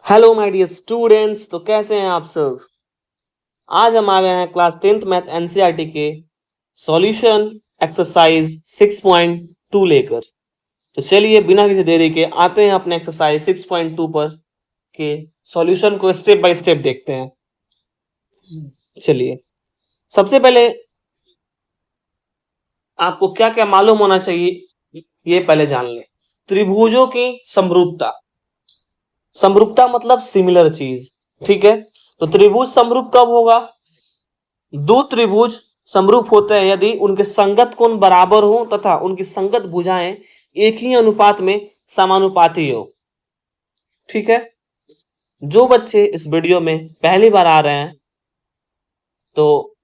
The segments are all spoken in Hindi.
Hello my dear students. तो कैसे हैं आप सब। आज हम आ गए हैं क्लास 10th मैथ एनसीईआरटी के सॉल्यूशन एक्सरसाइज 6.2 लेकर। तो चलिए बिना किसी देरी के आते हैं अपने एक्सरसाइज 6.2 पर के सॉल्यूशन को स्टेप बाय स्टेप देखते हैं। चलिए सबसे पहले आपको क्या क्या मालूम होना चाहिए ये पहले जान लें। त्रिभुजों की समरूपता। समरूपता मतलब सिमिलर चीज। ठीक है, तो त्रिभुज समरूप कब होगा। दो त्रिभुज समरूप होते हैं यदि उनके संगत कोण बराबर हो तथा उनकी संगत भुजाएं एक ही अनुपात में समानुपाती हो। ठीक है, जो बच्चे इस वीडियो में पहली बार आ रहे हैं तो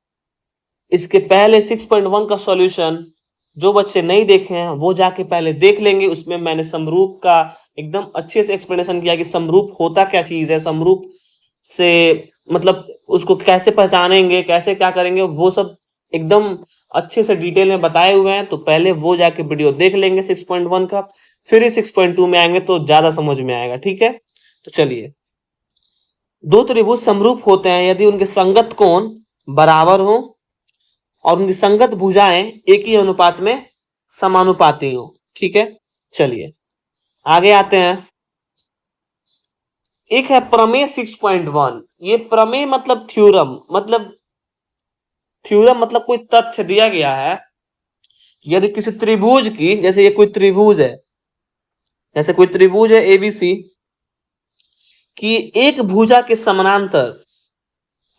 इसके पहले 6.1 का सॉल्यूशन जो बच्चे नहीं देखे हैं वो जाके पहले देख लेंगे। उसमें मैंने समरूप का एकदम अच्छे से एक्सप्लेनेशन किया कि समरूप होता क्या चीज है, समरूप से मतलब उसको कैसे पहचानेंगे, कैसे क्या करेंगे, वो सब एकदम अच्छे से डिटेल में बताए हुए हैं। तो पहले वो जाके वीडियो देख लेंगे 6.1 का, फिर ही 6.2 में आएंगे तो ज्यादा समझ में आएगा। ठीक है, तो चलिए। दो त्रिभुज समरूप होते हैं यदि उनके संगत कोण बराबर हो और उनकी संगत भुजाएं एक ही अनुपात में समानुपाती हो। ठीक है, चलिए आगे आते हैं। एक है प्रमेय 6.1। ये प्रमेय मतलब थ्योरम, मतलब कोई तथ्य दिया गया है। यदि किसी त्रिभुज की, जैसे ये कोई त्रिभुज है, जैसे कोई त्रिभुज है एबीसी की एक भुजा के समानांतर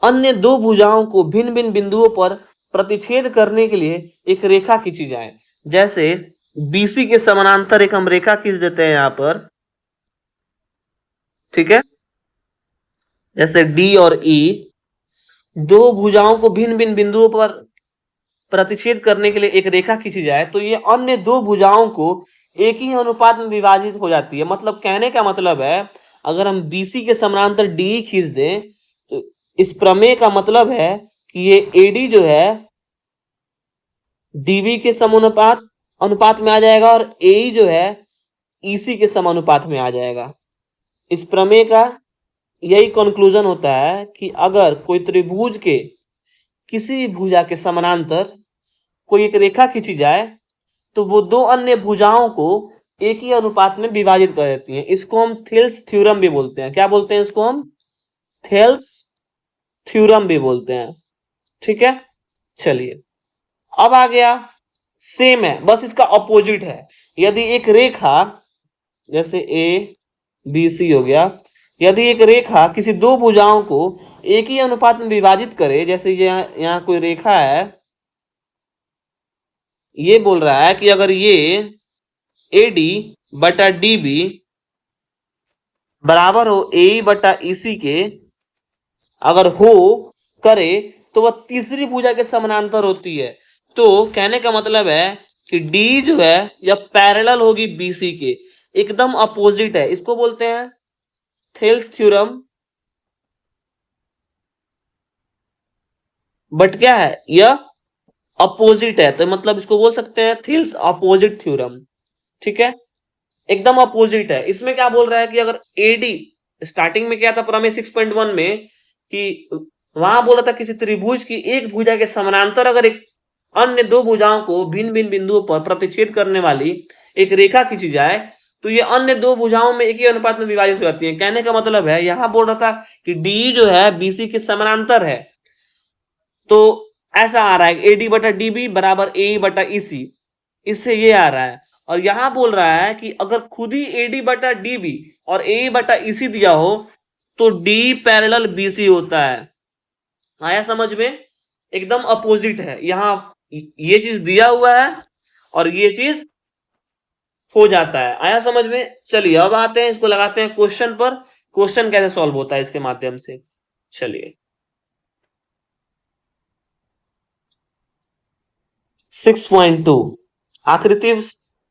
अन्य दो भुजाओं को भिन्न भिन्न बिंदुओं पर प्रतिच्छेद करने के लिए एक रेखा खींची जाए। जैसे बीसी के समानांतर एक हम रेखा खींच देते हैं यहां पर। ठीक है, जैसे डी और ई दो भुजाओं को भिन्न भिन्न बिंदुओं पर प्रतिच्छेद करने के लिए एक रेखा खींची जाए तो ये अन्य दो भुजाओं को एक ही अनुपात में विभाजित हो जाती है। मतलब कहने का मतलब है, अगर हम बीसी के समानांतर डी खींच दें तो इस प्रमेय का मतलब है कि ये एडी जो है डीबी के समानुपात अनुपात में आ जाएगा और एई जो है ईसी के समानुपात में आ जाएगा। इस प्रमेय का यही कंक्लूजन होता है कि अगर कोई त्रिभुज के किसी भुजा के समानांतर कोई एक रेखा खींची जाए तो वो दो अन्य भुजाओं को एक ही अनुपात में विभाजित कर देती हैं। इसको हम थेल्स थ्योरम भी बोलते हैं। क्या बोलते हैं इसको हम? थेल्स थ्योरम भी बोलते हैं। ठीक है, चलिए अब आ गया। सेम है, बस इसका अपोजिट है। यदि एक रेखा, जैसे ए बी सी हो गया, यदि एक रेखा किसी दो भुजाओं को एक ही अनुपात में विभाजित करे, जैसे यहाँ कोई रेखा है, ये बोल रहा है कि अगर ये एडी बटा डीबी बराबर हो ए बटा ईसी के अगर हो करे तो वह तीसरी भुजा के समानांतर होती है। तो कहने का मतलब है कि डी जो है यह पैरेलल होगी बीसी के, एकदम अपोजिट है। इसको बोलते हैं थेल्स थ्योरम। बट क्या है, यह अपोजिट है, तो मतलब इसको बोल सकते हैं थेल्स अपोजिट थ्योरम। ठीक है, एकदम अपोजिट है। इसमें क्या बोल रहा है कि अगर एडी, स्टार्टिंग में क्या था प्रमेय 6.1 में कि वहां बोला था किसी त्रिभुज की एक भुजा के समानांतर अगर एक अन्य दो भुजाओं को भिन्न भिन्न बिंदुओं पर प्रतिच्छेद करने वाली एक रेखा खींची जाए तो ये अन्य दो भुजाओं में एक ही अनुपात में विभाजित हो जाती है। कहने का मतलब है, यहां बोल रहा था कि डी जो है बीसी के समानांतर है, तो ऐसा आ रहा है एडी बटा डीबी बराबर ए बटा ईसी, इससे ये आ रहा है। और यहां बोल रहा है कि अगर खुद ही एडी बटा डीबी और ए बटा ईसी दिया हो तो डी पैरेलल बीसी होता है। आया समझ में? एकदम अपोजिट है। यहां ये चीज दिया हुआ है और ये चीज हो जाता है। आया समझ में? चलिए अब आते हैं, इसको लगाते हैं क्वेश्चन पर। क्वेश्चन कैसे सॉल्व होता है इसके माध्यम से, चलिए। 6.2 आकृति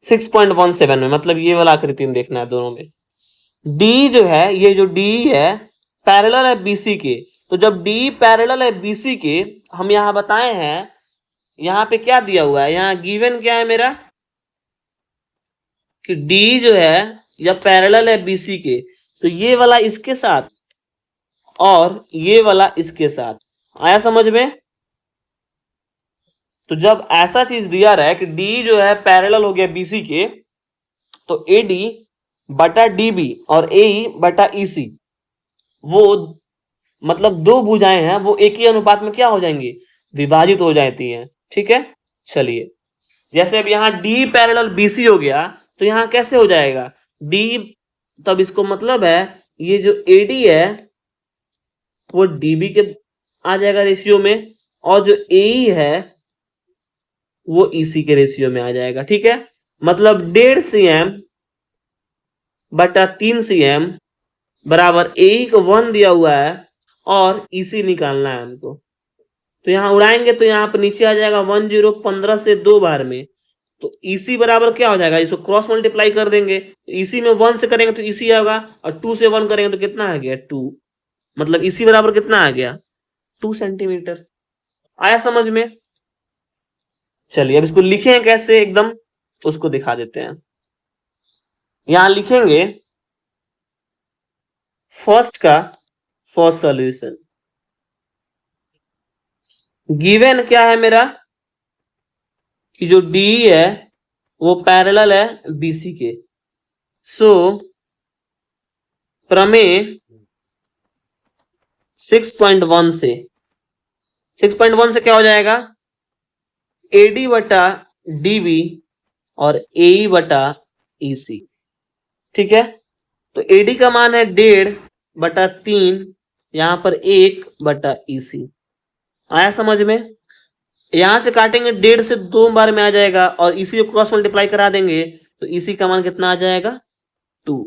6.17 में, मतलब ये वाला आकृति में देखना है दोनों में। डी जो है, ये जो डी है पैरेलल है बीसी के, तो जब डी पैरेलल है बीसी के, हम यहां बताए हैं, यहां पे क्या दिया हुआ है, यहां गिवन क्या है मेरा, कि डी जो है यह पैरेलल है बीसी के। तो ये वाला इसके साथ और ये वाला इसके साथ, आया समझ में? तो जब ऐसा चीज दिया रहा है कि डी जो है पैरेलल हो गया बीसी के, तो एडी बटा डीबी और एई बटा ईसी, वो मतलब दो भुजाएं हैं, वो एक ही अनुपात में क्या हो जाएंगी, विभाजित हो जाती हैं। ठीक है, चलिए जैसे अब यहाँ डी पैरेलल बीसी हो गया, तो यहाँ कैसे हो जाएगा डी, तब इसको मतलब है ये जो एडी है वो डीबी के आ जाएगा रेशियो में, और जो एई है वो ईसी के रेशियो में आ जाएगा। ठीक है, मतलब 1.5 cm बटा 3 cm बराबर एई को 1 दिया हुआ है और ईसी निकालना है हमको। तो यहाँ उड़ाएंगे तो यहाँ पर नीचे आ जाएगा 1015 से 2 बार में, तो ईसी बराबर क्या हो जाएगा, इसको क्रॉस मल्टीप्लाई कर देंगे, ईसी में 1 से करेंगे तो ईसी आएगा, और 2 से 1 करेंगे तो कितना आ गया 2, मतलब ईसी बराबर कितना आ गया 2 सेंटीमीटर। आया समझ में? चलिए अब इसको लिखें कैसे एकदम, उसको दिखा देते हैं। यहां लिखेंगे फर्स्ट का फर्स्ट सॉल्यूशन, गिवन क्या है मेरा कि जो डी है वो पैरेलल है बीसी के, सो प्रमेय 6.1 से क्या हो जाएगा, एडी बटा डीबी और एई बटा ईसी। ठीक है, तो एडी का मान है 1.5/3, यहां पर 1/ईसी। आया समझ में? यहां से काटेंगे 1.5 से 2 बार में आ जाएगा, और इसी को क्रॉस मल्टीप्लाई करा देंगे तो इसी का मान कितना आ जाएगा 2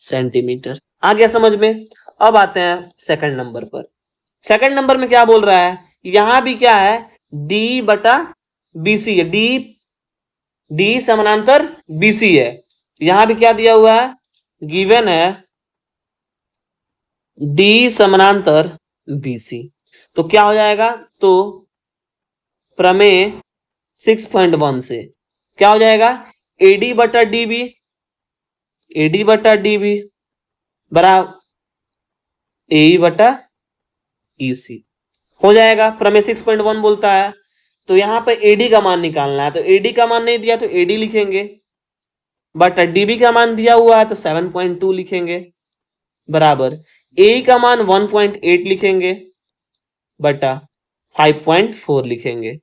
सेंटीमीटर। आ गया समझ में? अब आते हैं सेकंड नंबर पर। सेकंड नंबर में क्या बोल रहा है, यहां भी क्या है डी बटा बीसी है, डी समानांतर बीसी है, यहां भी क्या दिया हुआ है, गिवन है डी समानांतर बीसी, तो क्या हो जाएगा, तो प्रमेय 6.1 से क्या हो जाएगा, एडी बटा डीबी बराबर ए बटा ईसी हो जाएगा। प्रमेय 6.1 बोलता है, तो यहां पर एडी का मान निकालना है, तो एडी का मान नहीं दिया तो एडी लिखेंगे, बटा डीबी का मान दिया हुआ है तो 7.2 लिखेंगे, बराबर ए का मान 1.8 लिखेंगे, बटा 5.4 लिखेंगे।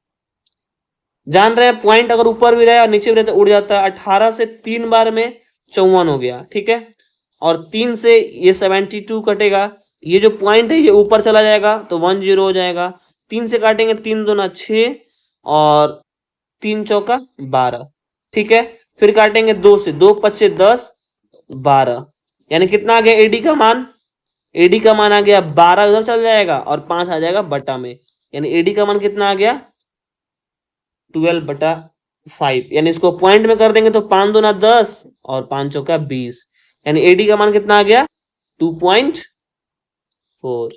जान रहे हैं पॉइंट अगर ऊपर भी रहे और नीचे भी रहे तो उड़ जाता है। 18 से 3 बार में 54 हो गया। ठीक है, और 3 से ये 72 कटेगा, ये जो पॉइंट है ये ऊपर चला जाएगा तो 10 हो जाएगा। 3 से काटेंगे 3 दूना 6 और 3 चौका 12। ठीक है, फिर काटेंगे 2 से, 2 पच्चे 10 12, यानी कितना आ गया एडी का मान, एडी का मान आ गया 12, उधर चल जाएगा और 5 आ जाएगा बटा में, यानी एडी का मान कितना आ गया 12/5, यानी इसको पॉइंट में कर देंगे तो 5 दूना 10 और 5 चौका 20, यानी एडी का मान कितना आ गया 2.4।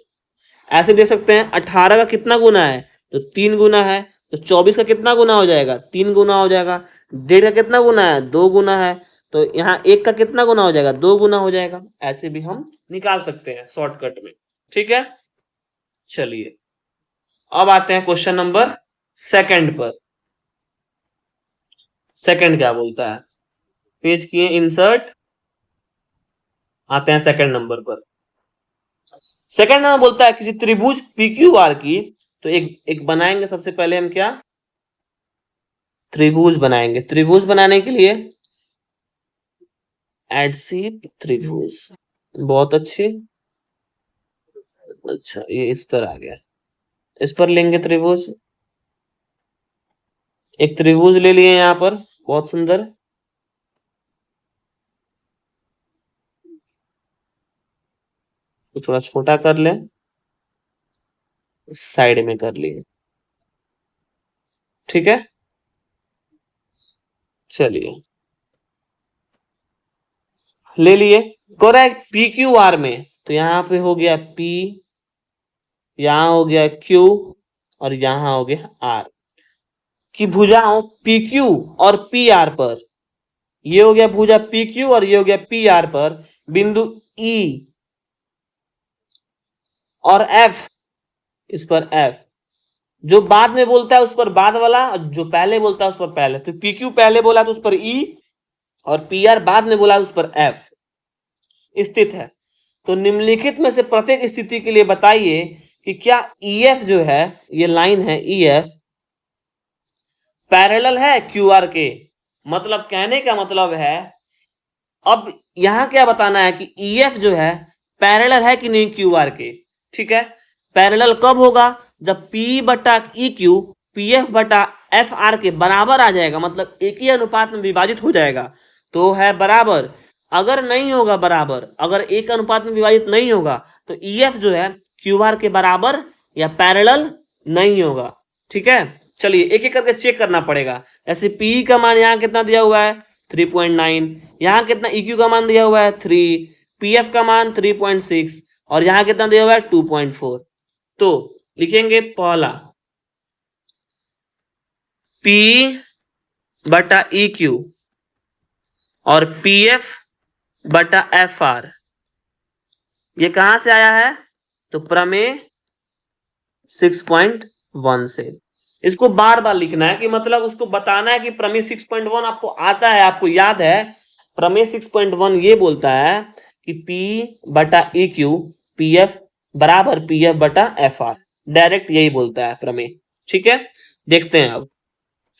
ऐसे देख सकते हैं 18 का कितना गुना है तो 3 गुना है, तो 24 का कितना गुना हो जाएगा 3 गुना हो जाएगा, 1.5 का कितना गुना है 2 गुना है, तो यहाँ 1 का कितना गुना हो जाएगा 2 गुना हो जाएगा। ऐसे भी हम निकाल सकते हैं शॉर्टकट में। ठीक है, चलिए अब आते हैं क्वेश्चन नंबर सेकंड पर। सेकंड क्या बोलता है, पेज किए इंसर्ट, आते हैं सेकंड नंबर पर। सेकंड नंबर बोलता है किसी त्रिभुज PQR की, तो एक बनाएंगे सबसे पहले हम क्या, त्रिभुज बनाएंगे। त्रिभुज बनाने के लिए एड शेप त्रिभुज, बहुत अच्छे, अच्छा ये इस पर आ गया, इस पर लेंगे त्रिभुज, एक त्रिभुज ले लिए यहां पर, बहुत सुंदर, तो थोड़ा छोटा कर लें, साइड में कर लिए। ठीक है, चलिए ले लिए। करेक्ट, PQR में, तो यहां पे हो गया P, यहां हो गया Q और यहां हो गया R की भुजाओं PQ और PR पर, ये हो गया भुजा PQ और ये हो गया PR पर बिंदु ई, और एफ इस पर एफ। जो बाद में बोलता है उस पर बाद वाला, और जो पहले बोलता है उस पर पहले। तो पी क्यू पहले बोला तो उस पर ई, और पी आर बाद में बोला उस पर एफ स्थित है। तो निम्नलिखित में से प्रत्येक स्थिति के लिए बताइए कि क्या ई एफ जो है, ये लाइन है ई एफ, पैरेलल है क्यू आर के। मतलब कहने का मतलब है, अब यहां क्या बताना है कि ई एफ जो है पैरेलल है कि नहीं क्यू आर के। ठीक है, पैरेलल कब होगा? जब P बटा ई क्यू पी एफ बटा एफ आर के बराबर आ जाएगा, मतलब एक ही अनुपात में विभाजित हो जाएगा तो है बराबर। अगर नहीं होगा बराबर, अगर एक अनुपात में विभाजित नहीं होगा तो ई एफ जो है क्यू आर के बराबर या पैरेलल नहीं होगा। ठीक है, चलिए एक एक करके चेक करना पड़ेगा। जैसे पी का मान यहाँ कितना दिया हुआ है 3.9, यहाँ कितना EQ का मान दिया हुआ है 3, PF का मान 3.6, और यहाँ कितना दिया हुआ है 2.4। तो लिखेंगे पहला P बटा EQ और PF बटा FR, ये कहां से आया है? तो प्रमेय 6.1 से। इसको बार बार लिखना है कि मतलब उसको बताना है कि प्रमेय 6.1 आपको आता है, आपको याद है। प्रमेय 6.1 ये बोलता है कि P बटा ई क्यू पी एफ बराबर PF बटा FR, डायरेक्ट यही बोलता है प्रमेय। ठीक है, देखते हैं अब।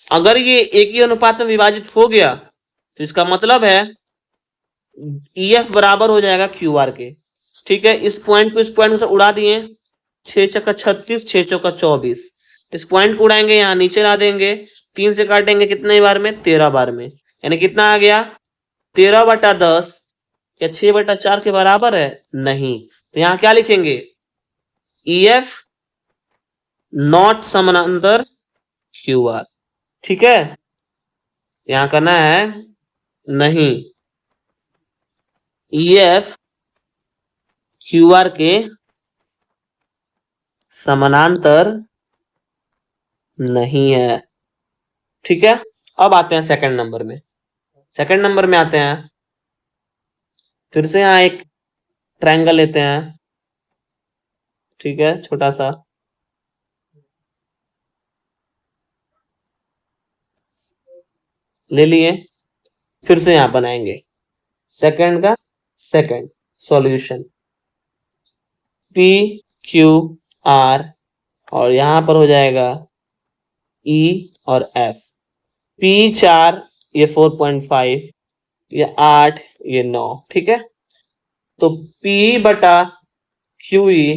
अगर ये एक ही अनुपात में विभाजित हो गया तो इसका मतलब है EF बराबर हो जाएगा QR के। ठीक है, इस पॉइंट को इस पॉइंट से उड़ा दिए, 6 चक्का 36, 6 चौका 24। इस पॉइंट को उड़ाएंगे, यहाँ नीचे ला देंगे, 3 से काटेंगे कितने बार में? 13 बार में। यानी कितना आ गया 13 बटा 10, क्या 6 बटा 4 के बराबर है? नहीं। तो यहाँ क्या लिखेंगे? EF नॉट समानांतर QR। ठीक है, यहां करना है नहीं, EF QR के समानांतर नहीं है। ठीक है, अब आते हैं सेकंड नंबर में। सेकंड नंबर में आते हैं, फिर से यहाँ एक ट्रायंगल लेते हैं। ठीक है, छोटा सा ले लिए, फिर से यहां बनाएंगे सेकंड का second solution P Q R, और यहां पर हो जाएगा E और F। P 4, ये 4.5, ये 8, ये 9। ठीक है, तो P बटा QE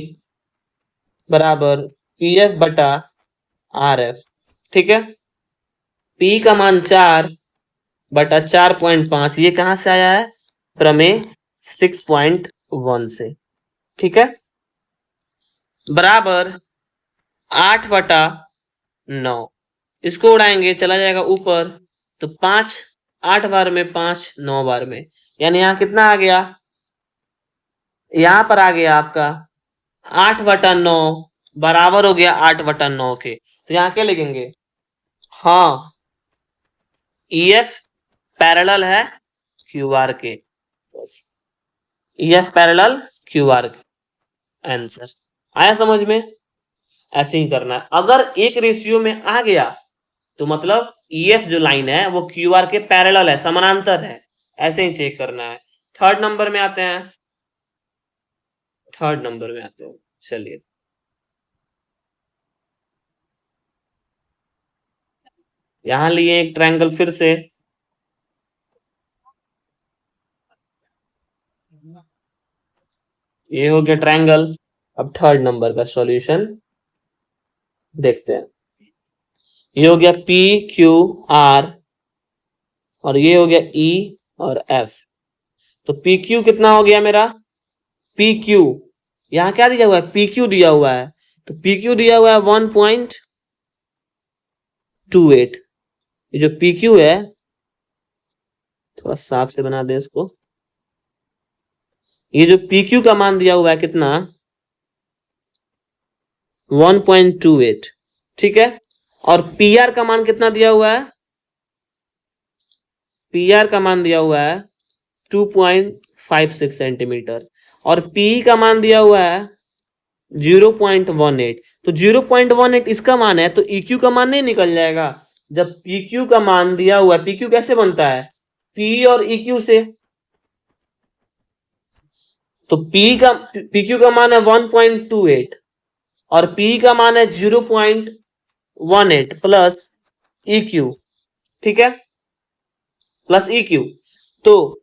बराबर PF बटा RF। ठीक है, P का मान 4 बटा 4.5, ये कहां से आया है? प्रमेय 6.1 से। ठीक है, बराबर 8 बटा 9, इसको उड़ाएंगे चला जाएगा ऊपर, तो 5 8 बार में, 5 9 बार में, यानी यहाँ कितना आ गया? यहां पर आ गया आपका 8 बटा 9 बराबर हो गया 8 बटा 9 के। तो यहाँ क्या लिखेंगे? हाँ, EF पैरेलल है QR के। EF पैरेलल QR के, आंसर आया समझ में? ऐसे ही करना है। अगर एक रेशियो में आ गया तो मतलब EF जो लाइन है वो QR के पैरेलल है, समानांतर है। ऐसे ही चेक करना है। थर्ड नंबर में आते हैं, चलिए यहां लिए एक ट्रायंगल फिर से। ये हो गया ट्रायंगल। अब थर्ड नंबर का सॉल्यूशन देखते हैं। ये हो गया P Q R, और ये हो गया E और F। तो PQ कितना हो गया मेरा? PQ यहां क्या दिया हुआ है? PQ दिया हुआ है, तो PQ दिया हुआ है 1.28। ये जो PQ है, थोड़ा साफ से बना दे इसको। ये जो PQ का मान दिया हुआ है कितना? 1.28। ठीक है, और PR का मान कितना दिया हुआ है? PR का मान दिया हुआ है 2.5। 0.56 सेंटीमीटर और पी का मान दिया हुआ है 0.18। तो 0.18 इसका मान है, तो EQ का मान नहीं निकल जाएगा। जब PQ का मान दिया हुआ है, PQ कैसे बनता है, P और EQ से। तो PQ का मान है 1.28 और P का मान है 0.18 प्लस EQ, ठीक है, प्लस EQ। तो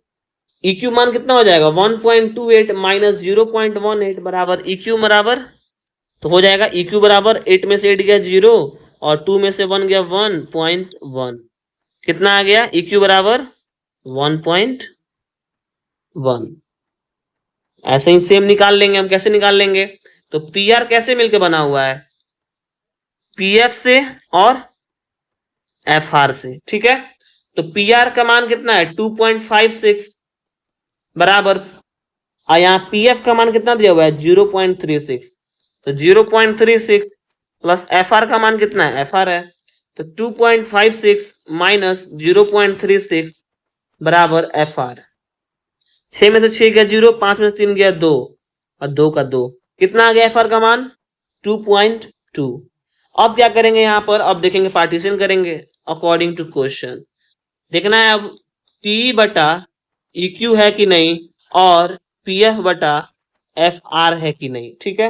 EQ मान कितना हो जाएगा, 1.28 माइनस 0.18 बराबर EQ बराबर, तो हो जाएगा EQ बराबर 8 में से 8 गया 0 और 2 में से 1 गया 1.1, कितना आ गया, EQ बराबर 1.1। ऐसे ही सेम निकाल लेंगे हम, कैसे निकाल लेंगे, तो PR कैसे मिलके बना हुआ है, PF से और FR से, ठीक है। तो PR का मान कितना है 2.56 बराबर, और यहाँ PF का मान कितना दिया हुआ है 0.36, तो 0.36 प्लस FR का मान कितना है, FR है, तो 2.56 माइनस 0.36 बराबर FR। 6 में से 6 गया 0, 5 में से 3 गया 2 और 2 का 2, कितना आ गया FR का मान 2.2। अब क्या करेंगे यहाँ पर, अब देखेंगे पार्टीशन करेंगे अकॉर्डिंग टू क्वेश्चन। देखना है अब P बटा EQ है कि नहीं और PF बटा FR है कि नहीं, ठीक है।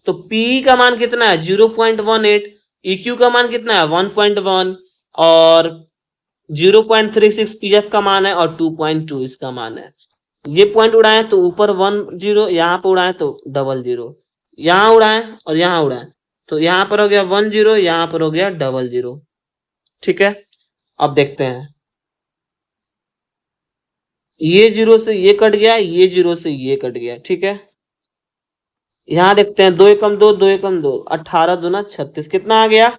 तो P का मान कितना है 0.18, EQ का मान कितना है 1.1 और 0.36 PF का मान है और 2.2 इसका मान है। ये पॉइंट उड़ाएं तो ऊपर 1 0, यहाँ पर उड़ाएं तो 0 0, यहाँ उड़ाएं और यहाँ उड़ाएं तो यहाँ पर हो गया 1 0, यहाँ पर हो गया 0 0, ठीक है। अब देखते हैं, ये 0 से ये कट गया, ये 0 से ये कट गया, ठीक है। यहां देखते हैं 2 एकम 2, 2 एकम 2, 18 दूना 36, कितना आ गया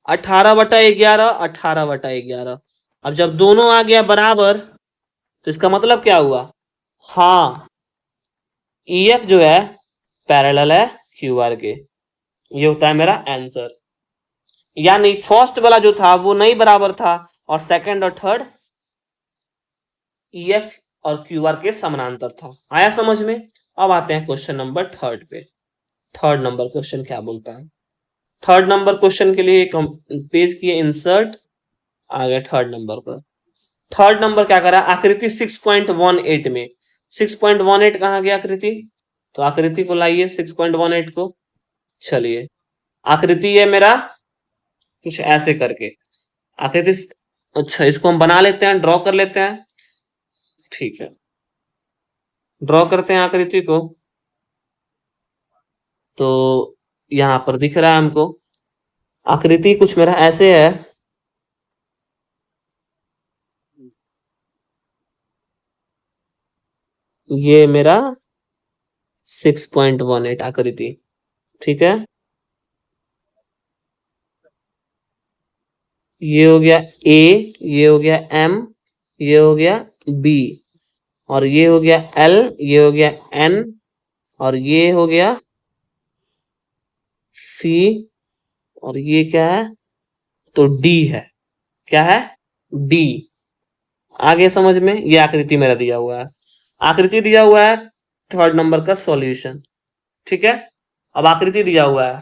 18 बटा 11, 18 बटा 11। अब जब दोनों आ गया बराबर तो इसका मतलब क्या हुआ, हाँ EF जो है पैरेलल है QR के, ये होता है मेरा आंसर। यानी फर्स्ट वाला जो था वो नहीं बराबर था और सेकंड और थर्ड EF और QR के समानांतर था। आया समझ में। अब आते हैं क्वेश्चन नंबर 3 पे। 3 नंबर क्वेश्चन क्या बोलता है, 3 नंबर क्वेश्चन के लिए पेज किए इंसर्ट, आ गए 3 नंबर पर। 3 नंबर क्या करा, आकृति 6.18 में, 6.18 कहाँ गया आकृति, तो आकृति को लाइए 6.18 को। चलिए आकृति है मेरा कुछ ऐसे करके आकृति, अच्छा इसको हम बना लेते हैं, ड्रॉ कर लेते हैं, ठीक है ड्रॉ करते हैं आकृति को। तो यहां पर दिख रहा है हमको आकृति कुछ मेरा ऐसे है, ये मेरा 6.18 आकृति, ठीक है। ये हो गया A, ये हो गया M, ये हो गया B और ये हो गया L, ये हो गया N और ये हो गया C और ये क्या है, तो D है, क्या है D। आगे समझ में, ये आकृति मेरा दिया हुआ है, आकृति दिया हुआ है 3 नंबर का सॉल्यूशन, ठीक है। अब आकृति दिया हुआ है,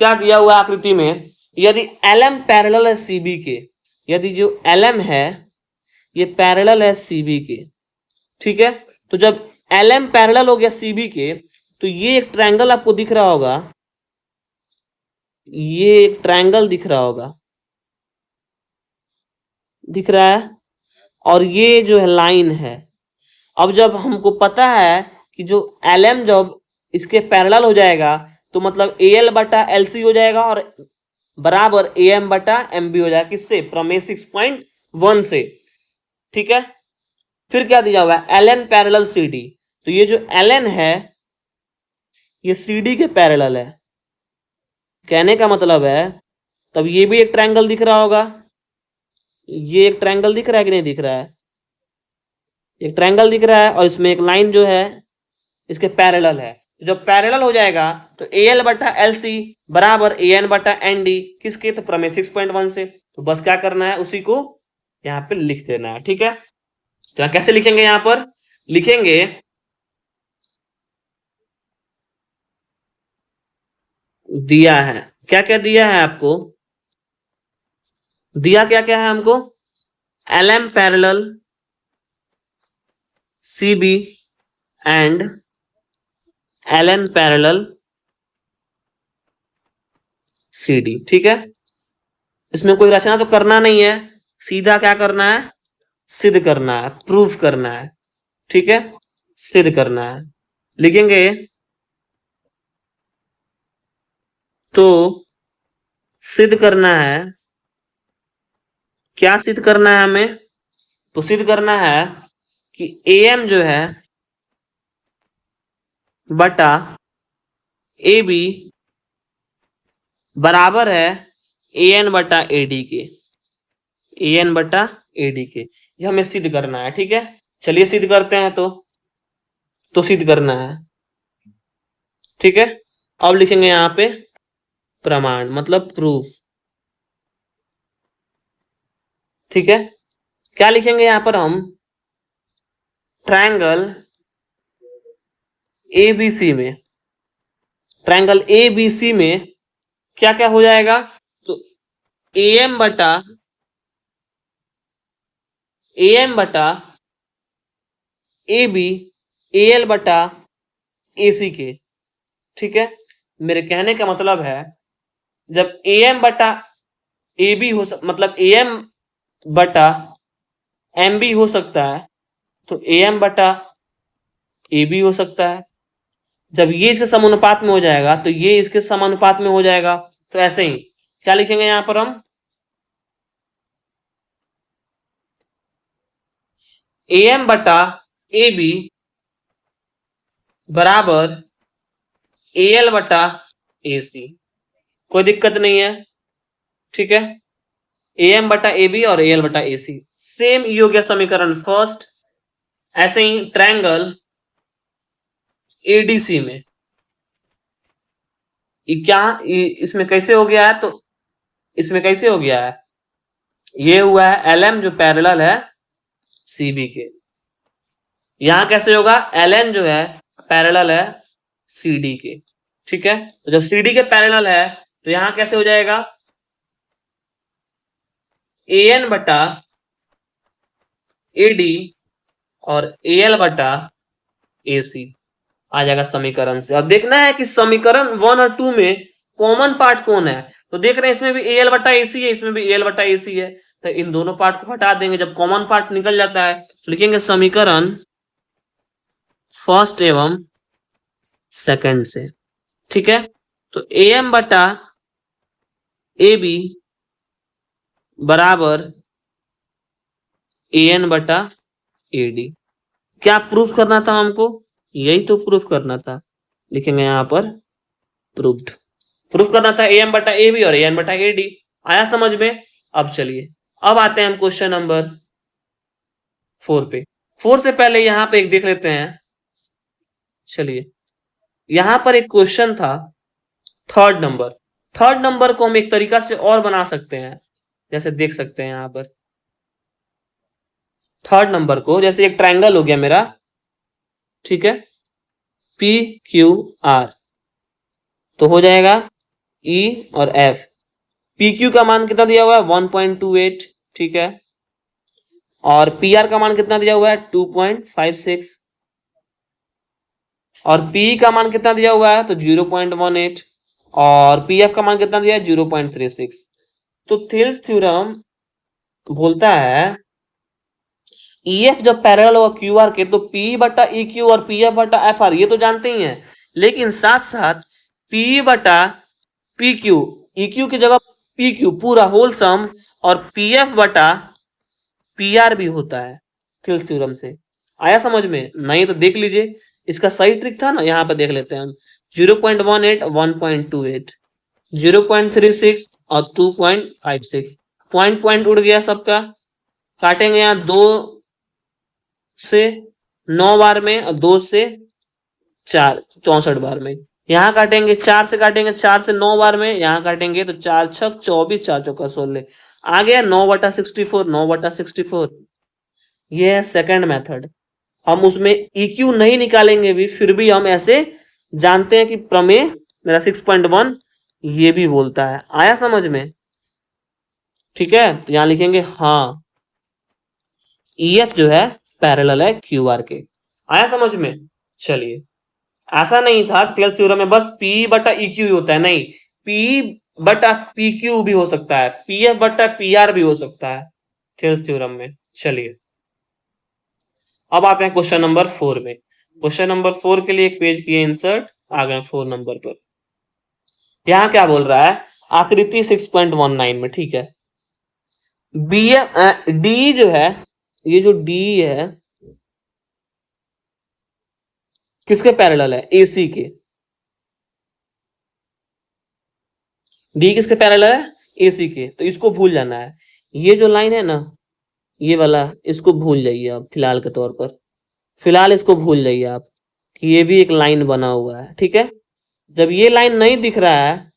क्या दिया हुआ है आकृति में, यदि LM पैरेलल है CB के, यदि जो LM है ये पैरेलल है CB के, ठीक है। तो जब LM पैरेलल हो गया CB के तो ये एक ट्रायंगल आपको दिख रहा होगा, ये एक ट्रायंगल दिख रहा होगा, दिख रहा है, और ये जो है लाइन है। अब जब हमको पता है कि जो LM जब इसके पैरेलल हो जाएगा तो मतलब AL बटा LC हो जाएगा और बराबर AM बटा MB हो जाएगा, किससे, प्रमेय 6.1 से, ठीक है। फिर क्या दिया हुआ है LN पैरेलल CD, तो ये जो LN है ये CD के पैरेलल है, कहने का मतलब है तब ये भी एक ट्रायंगल दिख रहा होगा, ये एक ट्रायंगल दिख रहा है कि नहीं दिख रहा है, एक ट्रायंगल दिख रहा है और इसमें एक लाइन जो है इसके पैरेलल है। तो जब पैरेलल हो जाएगा तो AL बटा LC बराबर AN बटा ND, किसके, तो प्रमेय 6.1 से। तो बस क्या करना है, उसी को यहाँ पे लिख देना है, ठीक है। तो कैसे लिखेंगे यहाँ पर, लिखेंगे दिया है, क्या क्या दिया है आपको, दिया क्या क्या है हमको, LM parallel CB and LN parallel CD, ठीक है। इसमें कोई रचना तो करना नहीं है, सीधा क्या करना है, सिद्ध करना है, प्रूफ करना है, ठीक है, सिद्ध करना है। लिखेंगे तो सिद्ध करना है, क्या सिद्ध करना है हमें, तो सिद्ध करना है कि AM जो है बटा AB बराबर है AN बटा AD के, AN बटा AD के, ये हमें सिद्ध करना है, ठीक है। चलिए सिद्ध करते हैं, तो सिद्ध करना है, ठीक है। अब लिखेंगे यहां पे प्रमाण मतलब प्रूफ, ठीक है। क्या लिखेंगे यहां पर हम, ट्रायंगल ABC में, ट्रायंगल ABC में क्या क्या हो जाएगा, तो AM बटा AB AL बटा AC के, ठीक है। मेरे कहने का मतलब है जब AM बटा AB मतलब AM बटा MB हो सकता है तो AM बटा AB हो सकता है। जब ये इसके समानुपात में हो जाएगा तो ये इसके समानुपात में हो जाएगा। तो ऐसे ही क्या लिखेंगे यहां पर हम, AM बटा AB बराबर AL बटा AC, कोई दिक्कत नहीं है, ठीक है। AM बटा AB और AL बटा AC सेम, ये हो गया समीकरण फर्स्ट। ऐसे ही ट्रायंगल ADC में इसमें कैसे हो गया है, तो इसमें कैसे हो गया है, ये हुआ है LM जो पैरेलल है CB के, यहां कैसे होगा, LN जो है पैरेलल है CD के, ठीक है। तो जब CD के पैरेलल है तो यहां कैसे हो जाएगा, AN बटा AD और AL बटा AC आ जाएगा समीकरण से। अब देखना है कि समीकरण 1 और 2 में कॉमन पार्ट कौन है, तो देख रहे हैं इसमें भी AL बटा AC है, इसमें भी AL बटा AC है, तो इन दोनों पार्ट को हटा देंगे। जब कॉमन पार्ट निकल जाता है तो लिखेंगे समीकरण फर्स्ट एवं सेकंड से, ठीक है। तो AM बटा AB बराबर AN बटा AD, क्या प्रूफ करना था हमको, यही तो प्रूफ करना था, लिखेंगे यहां पर प्रूफ्ड, प्रूफ करना था AM बटा AB और AN बटा AD। आया समझ में। अब चलिए अब आते हैं हम क्वेश्चन नंबर 4 पे। 4 से पहले यहां पे एक देख लेते हैं। चलिए यहां पर एक क्वेश्चन था थर्ड नंबर को हम एक तरीका से और बना सकते हैं, जैसे देख सकते हैं यहां पर थर्ड नंबर को, जैसे एक ट्रायंगल हो गया मेरा, ठीक है, PQR, तो हो जाएगा E और F। PQ का मान कितना दिया हुआ है 1.28, ठीक है, और PR का मान कितना दिया हुआ है 2.56, और PE का मान कितना दिया हुआ है तो 0.18, और PF का मान कितना दिया है 0.36। तो थेल्स थ्योरम बोलता है EF जब पैरेलल होगा QR के तो PE बटा EQ और PF बटा FR, ये तो जानते ही हैं, लेकिन साथ साथ PE बटा PQ, EQ की जगह PQ पूरा होल सम, और PF बटा PR भी होता है थेल्स थ्योरम से। आया समझ में, नहीं तो देख लीजिए, इसका सही ट्रिक था ना, यहां पर देख लेते हैं हम, 0.18 1.28 0.36 और 2.56, पॉइंट उड़ गया सबका, काटेंगे यहाँ 2 से 9 बार में और 2 से 4 64 बार में, यहाँ काटेंगे 4 से, काटेंगे 4 से 9 बार में, यहाँ काटेंगे तो 4 छक 24 4 चौका 16 आ गया 9/64 9/64। ये है सेकंड मेथड। हम उसमें EQ नहीं निकालेंगे भी, फिर भी हम ऐसे जानते हैं कि प्रमेय मेरा 6.1 ये भी बोलता है। आया समझ में? ठीक है, तो यहां लिखेंगे हाँ EF जो है पैरेलल है QR के। आया समझ में? चलिए, ऐसा नहीं था थेल्स थ्योरम में बस P बटा EQ ही होता है, नहीं, P बटा PQ भी हो सकता है, PF बटा PR भी हो सकता है थेल्स थ्योरम में। चलिए, अब आते हैं क्वेश्चन नंबर 4 में। क्वेश्चन नंबर 4 के लिए एक पेज किए इंसर्ट, आ गए 4 नंबर पर। यहां क्या बोल रहा है, आकृति 6.19 में, ठीक है, बी डी जो है, ये जो डी है किसके पैरेलल है, AC के। डी किसके पैरेलल है, AC के। तो इसको भूल जाना है, ये जो लाइन है ना, ये वाला, इसको भूल जाइए आप फिलहाल के तौर पर। फिलहाल इसको भूल जाइए आप कि ये भी एक लाइन बना हुआ है, ठीक है। जब ये लाइन नहीं दिख रहा है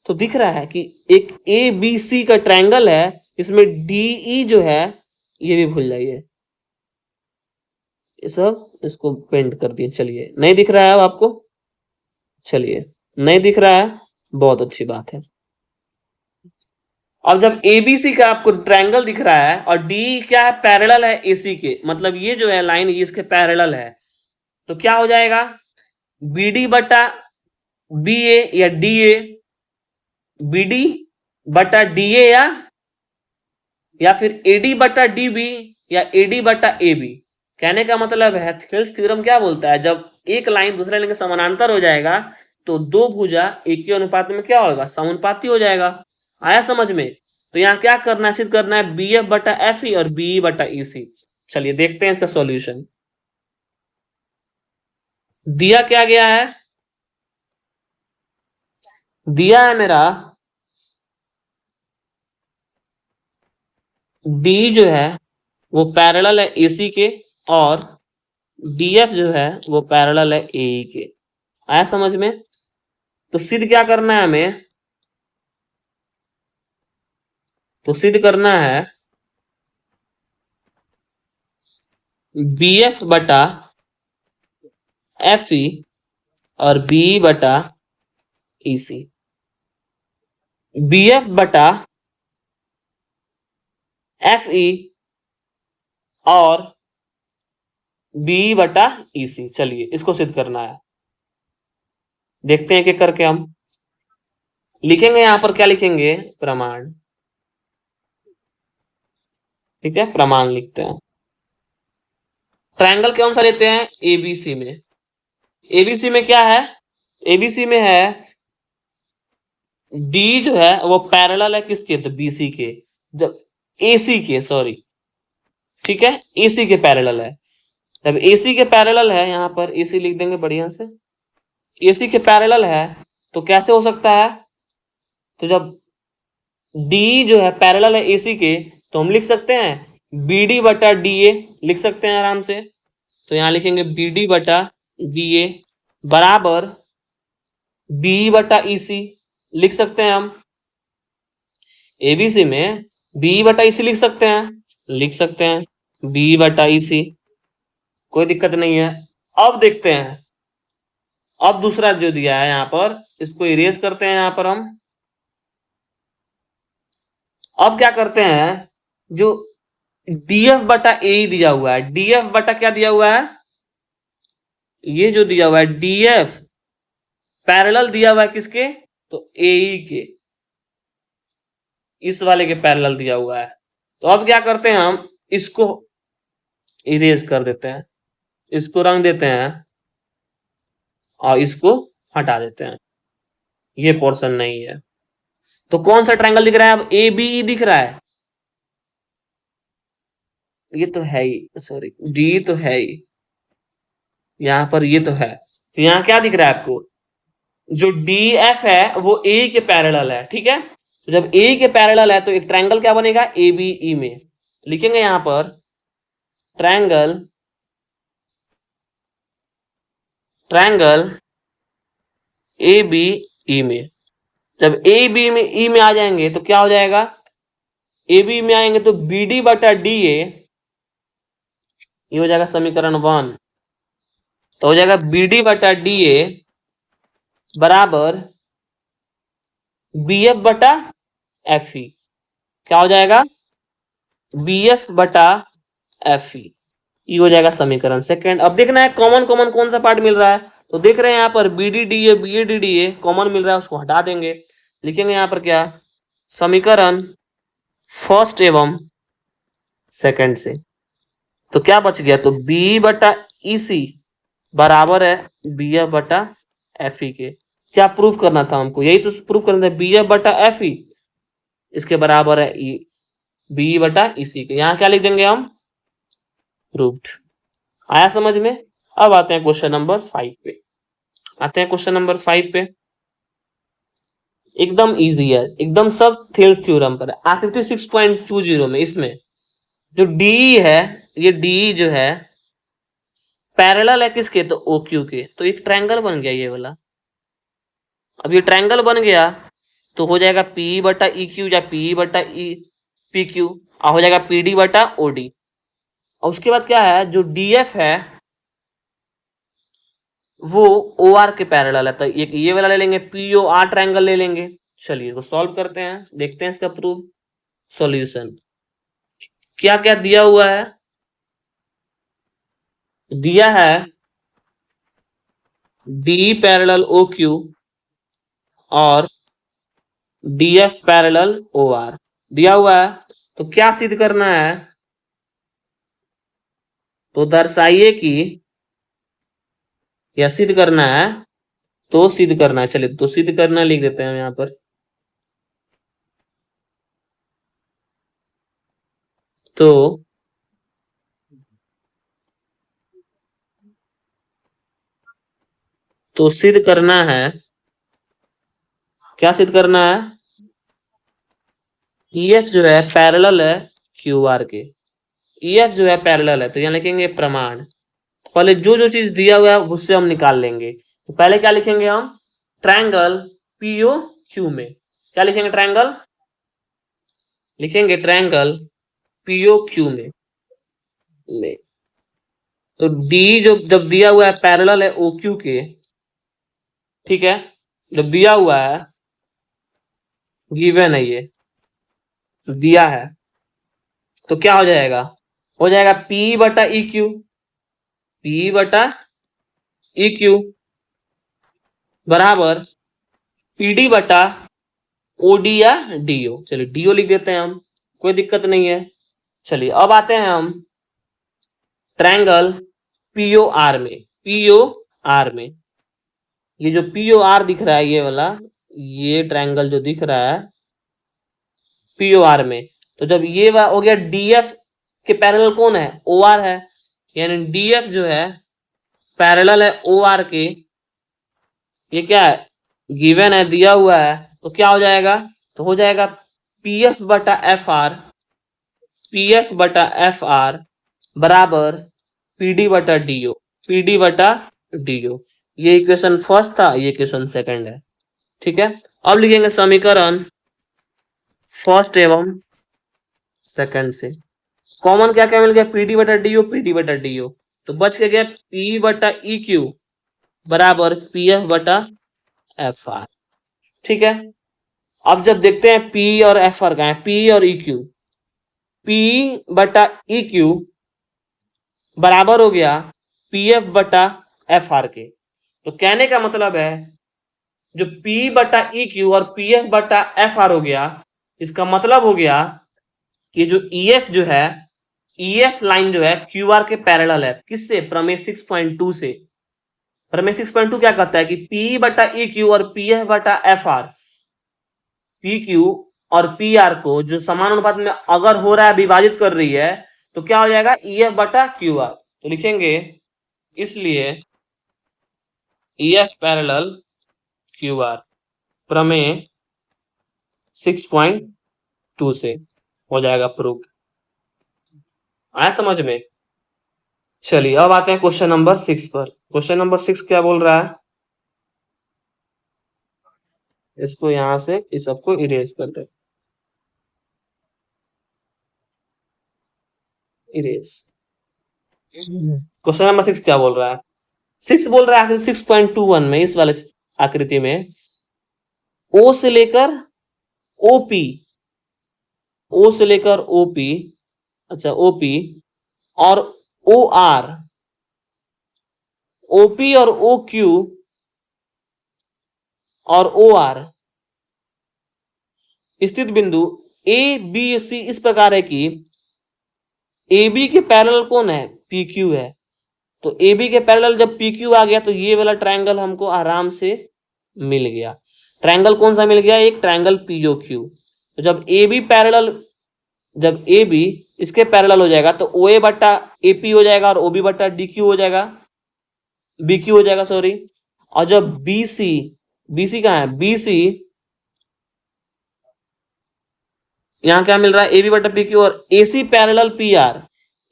तो दिख रहा है कि एक ABC का ट्रायंगल है, इसमें DE जो है, ये भी भूल जाइए, ये सब इसको पेंट कर दिए। चलिए, नहीं दिख रहा है अब आपको? चलिए, नहीं दिख रहा है, बहुत अच्छी बात है। अब जब ABC का आपको ट्रायंगल दिख रहा है और D क्या है, पैरेलल है AC के, मतलब ये जो है लाइन ये इसके पैरेलल है, तो क्या हो जाएगा, BD बटा BA या DA, BD बटा DA या फिर AD बटा DB या AD बटा AB। कहने का मतलब है थेल्स थ्योरम क्या बोलता है, जब एक लाइन दूसरे लाइन के समानांतर हो जाएगा तो दो भुजा एक ही अनुपात में क्या होगा, समानुपाती हो जाएगा। आया समझ में? तो यहाँ क्या करना है, सिद्ध करना है BF बटा FE और BE बटा EC। चलिए देखते हैं इसका सॉल्यूशन। दिया क्या गया है, दिया है मेरा D जो है वो पैरेलल है AC के और BF जो है वो पैरेलल है AE के। आया समझ में? तो सिद्ध क्या करना है हमें, तो सिद्ध करना है BF बटा FE और BE बटा EC। BF बटा FE और BE बटा EC। चलिए इसको सिद्ध करना है, देखते हैं कि करके हम लिखेंगे। यहां पर क्या लिखेंगे, प्रमाण। ठीक है, प्रमाण लिखते हैं। ट्रायंगल कौन सा लेते हैं, ABC में। ABC में क्या है, ABC में है D जो है वो पैरेलल है किसके, तो BC के, जब AC के, सॉरी, ठीक है, AC के पैरेलल है। जब AC के पैरेलल है, यहां पर AC लिख देंगे बढ़िया से, AC के पैरेलल है तो कैसे हो सकता है, तो जब D जो है पैरेलल है AC के तो हम लिख सकते हैं BD बटा DA, लिख सकते हैं आराम से। तो यहां लिखेंगे BD बटा DA बराबर BE बटा EC, लिख सकते हैं हम। ABC में BE बटा EC लिख सकते हैं, लिख सकते हैं BE बटा EC, कोई दिक्कत नहीं है। अब देखते हैं, अब दूसरा जो दिया है यहां पर, इसको इरेज करते हैं यहां पर हम। अब क्या करते हैं, जो DF बटा AE दिया हुआ है, DF बटा क्या दिया हुआ है, ये जो दिया हुआ है DF पैरेलल दिया हुआ है किसके, तो AE के, इस वाले के पैरेलल दिया हुआ है। तो अब क्या करते हैं, हम इसको इरेज कर देते हैं, इसको रंग देते हैं और इसको हटा देते हैं, ये पोर्शन नहीं है। तो कौन सा ट्रायंगल दिख रहा है, अब ABE दिख रहा है, ये तो है ही, सॉरी D तो है ही, यहां पर ये तो है। तो यहां क्या दिख रहा है आपको, जो DF है वो A के पैरेलल है, ठीक है। तो जब A के पैरेलल है तो एक ट्रायंगल क्या बनेगा, ABE में, लिखेंगे यहां पर ट्रायंगल, ट्रायंगल ABE में। जब AB में E में आ जाएंगे तो क्या हो जाएगा, AB में आएंगे तो BD बटा DA, ये हो जाएगा समीकरण 1। तो हो जाएगा बी डी बटा डी ए बराबर बी एफ बटा एफ ई। क्या हो जाएगा? बी एफ बटा एफ ई। ये हो जाएगा समीकरण सेकंड। अब देखना है कॉमन कॉमन कौन सा पार्ट मिल रहा है। तो देख रहे हैं यहाँ पर B D D A B A D D A common मिल रहा है, उसको हटा देंगे। लिखेंगे यहाँ पर क्या? समीकरण फर्स्ट एवं सेकंड से। तो क्या बच गया? तो बी बटा ई सी बराबर है बी एफ बटा एफ ई के। क्या प्रूफ करना था हमको? यही तो प्रूफ करना था, बी एफ बटा एफ ई इसके बराबर है ई बी बटा ई सी के। यहाँ क्या लिख देंगे हम? प्रूव्ड। आया समझ में? अब आते हैं क्वेश्चन नंबर 5 पे। आते हैं क्वेश्चन नंबर 5 पे। एकदम इजी है, एकदम सब थेल्स थ्योरम पर है। आकृति 6.20 में इसमें जो डी है, ये डी जो है पैरेलल है किसके? तो ओ क्यू के। तो एक ट्रायंगल बन गया ये वाला। अब ये ट्रायंगल बन गया तो हो जाएगा पी बटा ई क्यू या पी बटा ई पी क्यू, और हो जाएगा पी डी बटा ओ डी। और उसके बाद क्या है? जो डी एफ है वो ओ आर के पैरेलल है। तो ये वाला ले लेंगे, पी ओ आर ट्रायंगल ले लेंगे। चलिए इसको सॉल्व करते हैं, देखते हैं इसका प्रूफ। सॉल्यूशन क्या क्या दिया हुआ है? दिया है डी पैरेलल ओ क्यू और D F parallel O R दिया हुआ है। तो क्या सिद्ध करना है? तो दर्शाइए कि, या सिद्ध करना है, तो सिद्ध करना है। चलिए तो सिद्ध करना लिख देते हैं यहाँ पर। तो सिद्ध करना है, क्या सिद्ध करना है? ई एफ जो है पैरेलल है क्यू आर के। ई एफ जो है पैरेलल है, तो यहाँ लिखेंगे प्रमाण। पहले जो जो चीज दिया हुआ है उससे हम निकाल लेंगे। तो पहले क्या लिखेंगे हम? ट्रायंगल पीओ क्यू में। क्या लिखेंगे? ट्रायंगल लिखेंगे, ट्रायंगल पीओ क्यू में। तो डी जो जब दिया हुआ है पैरेलल है ओ क्यू के, ठीक है, जब दिया हुआ है, गिवन है, ये दिया है, तो क्या हो जाएगा? हो जाएगा पी बटा ई क्यू, पी बटा ई क्यू बराबर पीडी बटा ओडी या डीओ। चलिए डीओ लिख देते हैं हम, कोई दिक्कत नहीं है। चलिए अब आते हैं हम ट्रायंगल पीओ आर में। पीओ आर में ये जो पीओ आर दिख रहा है, ये वाला, ये ट्रायंगल जो दिख रहा है पीओ आर में, तो जब ये हो गया डीएफ के पैरेलल कौन है? ओ आर है। यानी डीएफ जो है पैरेलल है ओ आर के। ये क्या है? गिवन है, दिया हुआ है। तो क्या हो जाएगा? तो हो जाएगा पी एफ बटा एफ आर, पी एफ बटा एफ आर बराबर पीडी बटा डीओ, पीडी बटा डीओ। ये इक्वेशन फर्स्ट था, ये इक्वेशन सेकंड है। ठीक है, अब लिखेंगे समीकरण फर्स्ट एवं सेकंड से। कॉमन क्या क्या मिल गया? पीडी बटा डीओ, पीडी बटा डीओ। तो बच के गया पी बटा ई क्यू बराबर पी एफ बटा एफ आर। ठीक है, अब जब देखते हैं पी और एफ आर का है, पी और ई क्यू, पी बटा ई क्यू बराबर हो गया पी एफ बटा एफ आर के। तो कहने का मतलब है जो P बटा ई क्यू और पी एफ बटा एफ आर हो गया, इसका मतलब हो गया कि जो ई एफ जो है, ई एफ लाइन जो है क्यू आर के पैरेलल है। किससे? प्रमेय 6.2 से। प्रमेय 6.2 क्या कहता है कि P बटा ई क्यू और पी एफ बटा एफ आर, पी क्यू और पी आर को जो समान अनुपात में अगर हो रहा है, विभाजित कर रही है, तो क्या हो जाएगा? ई एफ बटा क्यू आर। तो लिखेंगे इसलिए E F parallel Q R प्रमेय 6.2 से हो जाएगा प्रूफ। आया समझ में? चलिए अब आते हैं क्वेश्चन नंबर 6 पर। क्वेश्चन नंबर 6 क्या बोल रहा है? इसको यहां से इस सबको इरेज कर दे, इरेज। क्वेश्चन नंबर 6 क्या बोल रहा है? 6 बोल रहा है आकृति 6.21 में, इस वाले आकृति में ओ से लेकर ओपी, ओ से लेकर ओपी, अच्छा ओपी और ओ आर, ओपी और ओ क्यू और ओ आर स्थित बिंदु ए बी सी इस प्रकार है कि ए बी के पैरेलल कौन है? पी क्यू है। तो ए बी के पैरेलल जब पी क्यू आ गया तो ये वाला ट्रायंगल हमको आराम से मिल गया। ट्रायंगल कौन सा मिल गया? एक ट्रायंगल पीओ क्यू। तो जब ए बी पैरेलल, जब ए बी इसके पैरेलल हो जाएगा तो ओ ए बट्टा ए पी हो जाएगा और ओ बी बट्टा डी क्यू हो जाएगा, बी क्यू हो जाएगा सॉरी। और जब बी सी, बी सी कहाँ है? बी सी यहां क्या मिल रहा है? ए बी बटा पी क्यू और A C parallel P are,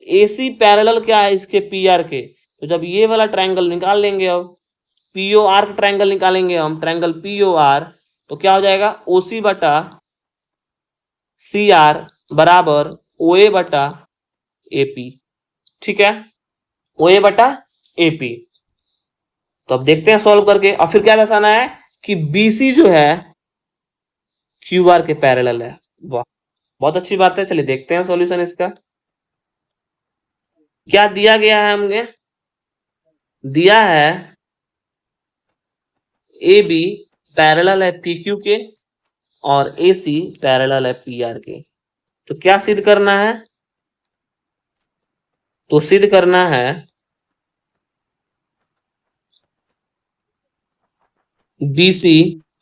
A C parallel क्या है इसके? पी आर के। तो जब ये वाला ट्रायंगल निकाल लेंगे, अब पीओ आर का ट्रायंगल निकालेंगे हम, ट्रायंगल पीओ आर, तो क्या हो जाएगा? ओ सी बटा सी आर बराबर ओ ए बटा ए पी। ठीक है, ओ ए बटा ए पी। तो अब देखते हैं सॉल्व करके। और फिर क्या दर्शाना है कि बीसी जो है क्यू आर के पैरेलल है। वाह, बहुत अच्छी बात है। चलिए देखते हैं सॉल्यूशन इसका। क्या दिया गया है? हमने दिया है ए बी पैरेलल है पी क्यू के और ए सी पैरेलल है पी आर के। तो क्या सिद्ध करना है? तो सिद्ध करना है बी सी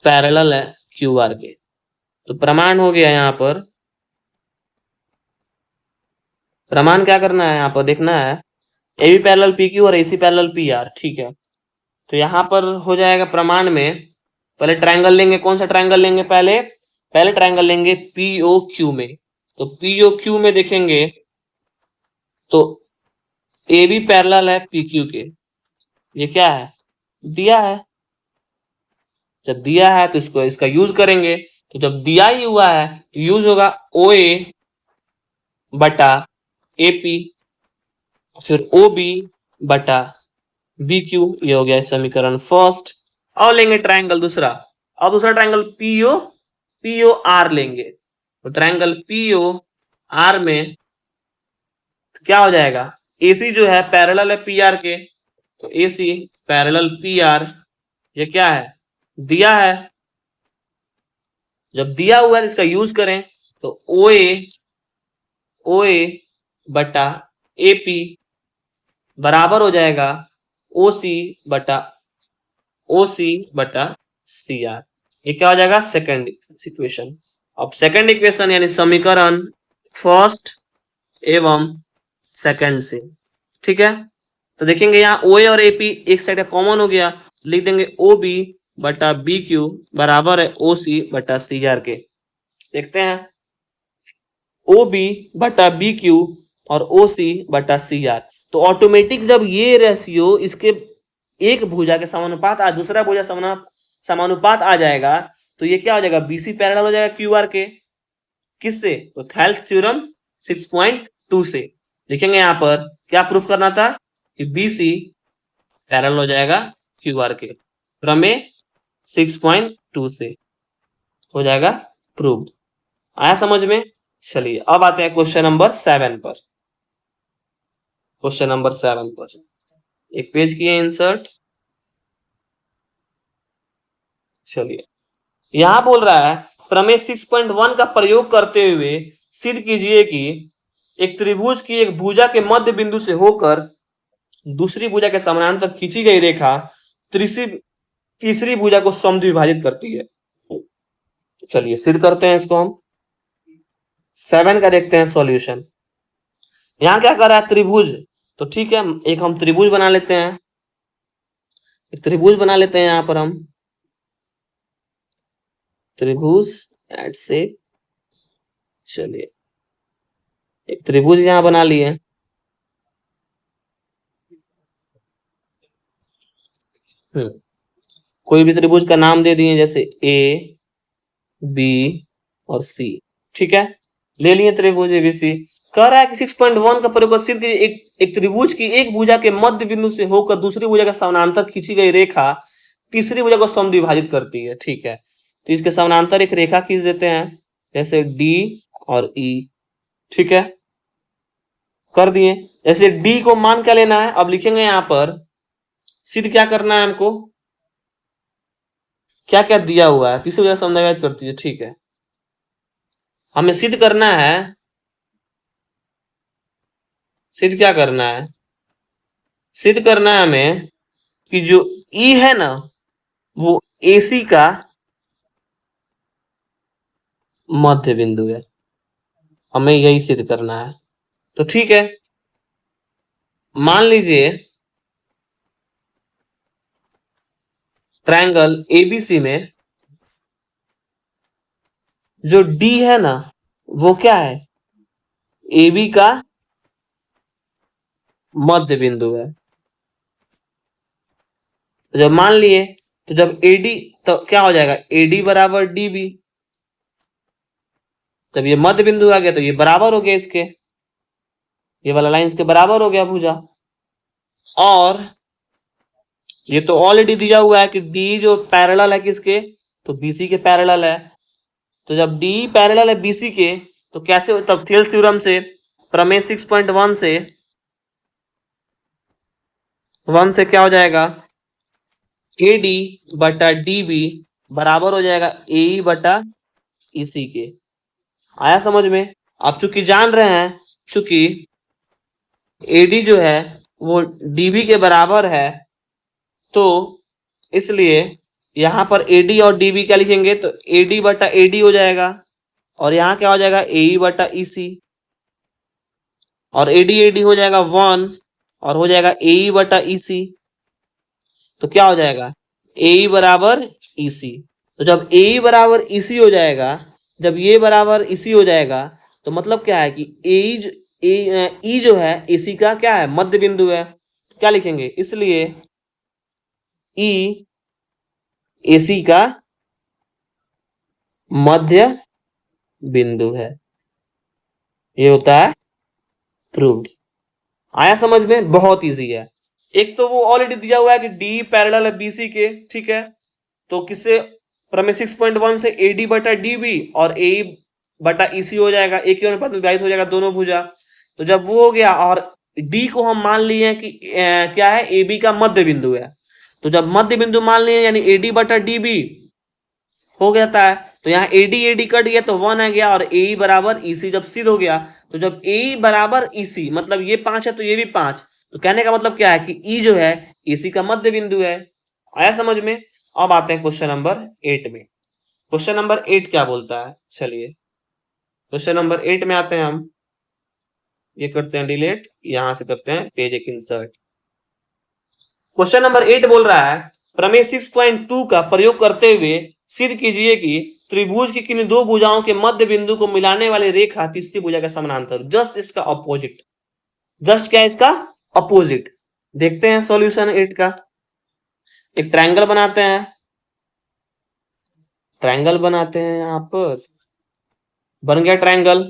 पैरेलल है क्यू आर के। तो प्रमाण हो गया यहाँ पर। प्रमाण क्या करना है? यहाँ पर देखना है A B parallel P Q और A C parallel P R. ठीक है, तो यहाँ पर हो जाएगा प्रमाण में, पहले ट्रायंगल लेंगे। कौन सा ट्रायंगल लेंगे? पहले पहले ट्रायंगल लेंगे पीओ क्यू में। तो पीओ क्यू में देखेंगे तो ए बी पैरेलल है पी क्यू के। ये क्या है? दिया है। जब दिया है तो इसको इसका यूज करेंगे। तो जब दिया ही हुआ है तो यूज होगा ओ ए बटा ए पी, फिर ओ बी बटा बी क्यू। ये हो गया समीकरण फर्स्ट। और लेंगे ट्रायंगल दूसरा। अब दूसरा ट्रायंगल पीओ पीओ आर लेंगे। तो ट्रायंगल पीओ आर में क्या हो जाएगा? एसी जो है पैरेलल है पी आर के, तो एसी पैरेलल पी आर। ये क्या है? दिया है। जब दिया हुआ है तो इसका यूज करें। तो ओ ए बटा ए पी बराबर हो जाएगा ओ सी बटा सी आर। ये क्या हो जाएगा? Second equation. अब सेकंड इक्वेशन यानी समीकरण फर्स्ट एवं सेकंड से। ठीक है, तो देखेंगे यहाँ ओ ए और ए पी एक साइड का कॉमन हो गया, लिख देंगे ओ बी बटा बी क्यू बराबर है ओ सी बटा सी आर के। देखते हैं ओ बी बटा बी क्यू और ओ सी बटा सी आर। तो ऑटोमेटिक जब ये रेशियो इसके एक भुजा के समानुपात आ, दूसरा भुजा समानुपात आ जाएगा, तो ये क्या हो जाएगा? बीसी पैरेलल हो जाएगा क्यू आर के। किससे? तो थेल्स थ्योरम 6.2 से। देखेंगे यहाँ पर क्या प्रूफ करना था कि बीसी पैरेलल हो जाएगा क्यू आर के। प्रमेय 6.2 से हो जाएगा प्रूव। आया समझ में? चलिए अब आते हैं क्वेश्चन नंबर 7 पर। क्वेश्चन नंबर 7 पर एक पेज किए इंसर्ट। चलिए यहां बोल रहा है प्रमेय 6.1 का प्रयोग करते हुए सिद्ध कीजिए कि एक त्रिभुज की एक भुजा के मध्य बिंदु से होकर दूसरी भुजा के समानांतर खींची गई रेखा तीसरी भुजा को समद्विभाजित करती है। चलिए सिद्ध करते हैं इसको हम। 7 का देखते हैं सॉल्यूशन। यहां क्या कर रहा है? त्रिभुज। तो ठीक है, एक हम त्रिभुज बना लेते हैं। एक त्रिभुज बना लेते हैं यहां पर हम त्रिभुज एट से। चलिए एक त्रिभुज यहां बना लिए। कोई भी त्रिभुज का नाम दे दिए, जैसे ए बी और सी। ठीक है, ले लिए त्रिभुज एबीसी। कह रहा है कि 6.1 का प्रयोग कर सिद्ध कीजिए एक त्रिभुज की एक भुजा के मध्य बिंदु से होकर दूसरी भुजा के समानांतर खींची गई रेखा तीसरी भुजा को समद्विभाजित करती है। ठीक है, तो इसके समानांतर एक रेखा खींच देते हैं, जैसे डी और ई। ठीक है, कर दिए। जैसे डी को मान क्या लेना है, अब लिखेंगे यहां पर सिद्ध क्या करना है हमको, क्या क्या दिया हुआ है, तीसरी भुजा समद्विभाजित करती है। ठीक है, हमें सिद्ध करना है, सिद्ध क्या करना है, सिद्ध करना है हमें कि जो ई है ना वो एसी का मध्य बिंदु है, हमें यही सिद्ध करना है। तो ठीक है, मान लीजिए ट्रायंगल एबीसी में जो डी है ना वो क्या है, एबी का मध्य बिंदु है। तो जब मान लिए तो जब एडी तो क्या हो जाएगा, एडी बराबर डीबी। जब ये मध्य बिंदु आ गया तो ये बराबर हो गया इसके, ये वाला लाइन इसके बराबर हो गया भुजा। और ये तो ऑलरेडी दिया हुआ है कि डी जो पैरेलल है किसके, तो बीसी के पैरेलल है। तो जब डी पैरेलल है बीसी के तो कैसे, तब थेल्स थ्योरम से, प्रमेय 6.1 से 1 से क्या हो जाएगा, ए डी बटा डी बी बराबर हो जाएगा ए बटा इसी के। आया समझ में। आप चूंकि जान रहे हैं चूंकि एडी जो है वो डीबी के बराबर है तो इसलिए यहां पर एडी और डीबी क्या लिखेंगे, तो एडी बटा एडी हो जाएगा और यहां क्या हो जाएगा ए बटा ईसी, और एडी एडी हो जाएगा 1 और हो जाएगा ए बटा ईसी। तो क्या हो जाएगा ए बराबर ईसी। तो जब ए बराबर ईसी हो जाएगा, जब ये बराबर ईसी हो जाएगा तो मतलब क्या है कि ई जो है इसी का क्या है, मध्य बिंदु है। क्या लिखेंगे, इसलिए ई एसी का मध्य बिंदु है। ये होता है प्रूव्ड। आया समझ में, बहुत इजी है। एक तो वो ऑलरेडी दिया हुआ है कि डी पैरेलल है बीसी के। ठीक है, तो किससे, प्रमेय 6.1 से एडी बटा डीबी और ए बटा ईसी हो जाएगा, एक ही अनुपात में विभाजित हो जाएगा दोनों भुजा। तो जब वो हो गया और डी को हम मान लिए कि क्या है, ए बी का मध्य बिंदु है। तो जब मध्य बिंदु मान लिए यानी एडी बटा डीबी हो जाता है, तो यहाँ एडी एडी कट गया तो 1 आ गया और ए बराबर ईसी जब सिद्ध हो गया, तो जब ए बराबर ईसी मतलब ये 5 है तो ये भी 5, तो कहने का मतलब क्या है कि ई जो है ईसी का मध्य बिंदु है। आया समझ में। अब आते हैं क्वेश्चन नंबर 8 में। क्वेश्चन नंबर 8 क्या बोलता है, चलिए क्वेश्चन नंबर 8 में आते हैं हम। ये करते हैं डिलीट, यहां से करते हैं पेज एक इंसर्ट। क्वेश्चन नंबर 8 बोल रहा है प्रमेय 6.2 का प्रयोग करते हुए सिद्ध कीजिए कि त्रिभुज की किन दो भुजाओं के मध्य बिंदु को मिलाने वाली रेखा तीसरी भुजा के समानांतर, जस्ट इसका अपोजिट। जस्ट क्या है इसका अपोजिट। देखते हैं सॉल्यूशन 8 का। एक ट्रायंगल बनाते हैं, ट्रायंगल बनाते हैं यहां पर, बन गया ट्रायंगल।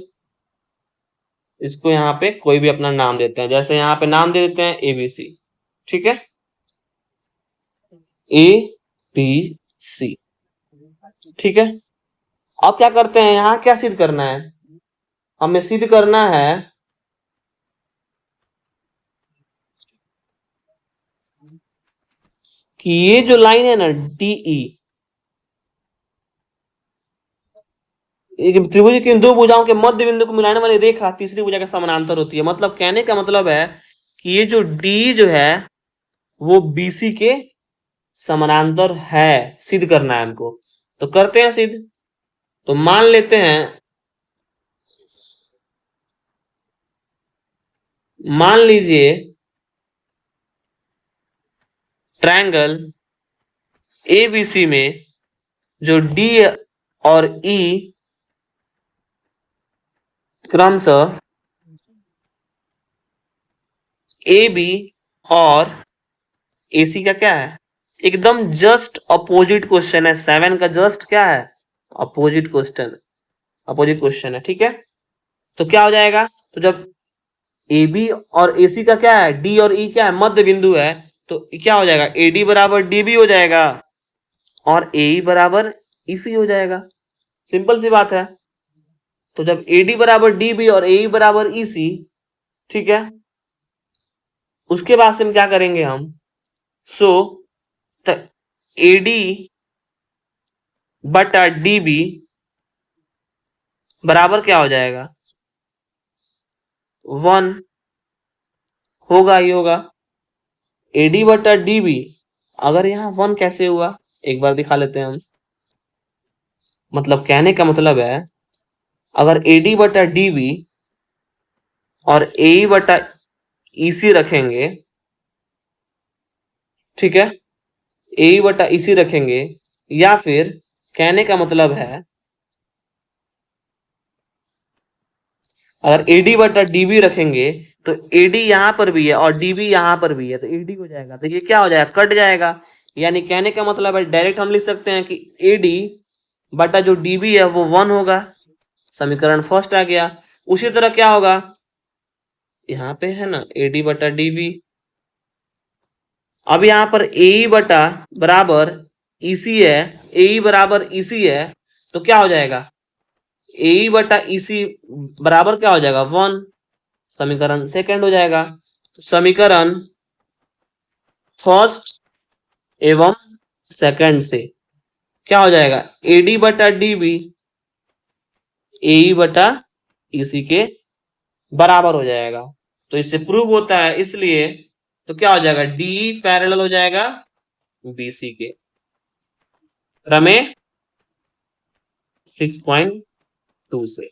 इसको यहाँ पे कोई भी अपना नाम देते हैं, जैसे यहाँ पे नाम दे देते हैं एबीसी। ठीक है, ए बी सी। ठीक है, अब क्या करते हैं, यहां क्या सिद्ध करना है, हमें सिद्ध करना है कि ये जो लाइन है ना डीई, त्रिभुज की दो भुजाओं के मध्य बिंदु को मिलाने वाली रेखा तीसरी भुजा के समानांतर होती है। मतलब कहने का मतलब है कि ये जो डी जो है वो बीसी के समानांतर है, सिद्ध करना है हमको। तो करते हैं सिद्ध। तो मान लेते हैं, मान लीजिए ट्रायंगल एबीसी में जो डी और ई क्रमशः ए बी और एसी का क्या है, एकदम जस्ट अपोजिट क्वेश्चन है। 7 का जस्ट क्या है, अपोजिट क्वेश्चन, अपोजिट क्वेश्चन है। ठीक है, तो क्या हो जाएगा, तो जब ए बी और ए सी का क्या है, डी और ई क्या है, मध्य बिंदु है, तो क्या हो जाएगा, ए डी बराबर डी बी हो जाएगा और ए ई बराबर ई सी हो जाएगा। सिंपल सी बात है। तो जब ए डी बराबर डी बी और ए ई बराबर ई सी, ठीक है, उसके बाद से हम क्या करेंगे हम, सो ए डी बटा डी बी बराबर क्या हो जाएगा, 1 होगा ही होगा। एडी बटा डीबी, अगर यहाँ 1 कैसे हुआ, एक बार दिखा लेते हैं हम। मतलब कहने का मतलब है, अगर एडी बटा डीबी और ए बटा ईसी रखेंगे, ठीक है, ए बटा ईसी रखेंगे, या फिर कहने का मतलब है अगर एडी बटा डीबी रखेंगे तो एडी यहां पर भी है और डीबी यहां पर भी है, तो एडी हो जाएगा, तो ये क्या हो जाएगा, कट जाएगा। यानी कहने का मतलब है डायरेक्ट हम लिख सकते हैं कि एडी बटा जो डीबी है वो 1 होगा। समीकरण फर्स्ट आ गया। उसी तरह क्या होगा, यहाँ पे है ना एडी बटा डीबी, अब यहाँ पर ए बटा बराबर ईसी है, ए बराबर ईसी है, तो क्या हो जाएगा, ए बटा ईसी बराबर क्या हो जाएगा, 1। समीकरण सेकंड हो जाएगा। तो समीकरण फर्स्ट एवं सेकंड से क्या हो जाएगा, एडी बटा डीबी ए बटा ईसी के बराबर हो जाएगा। तो इससे प्रूव होता है, इसलिए तो क्या हो जाएगा, डी पैरेलल हो जाएगा बीसी के। रमे 6.2 से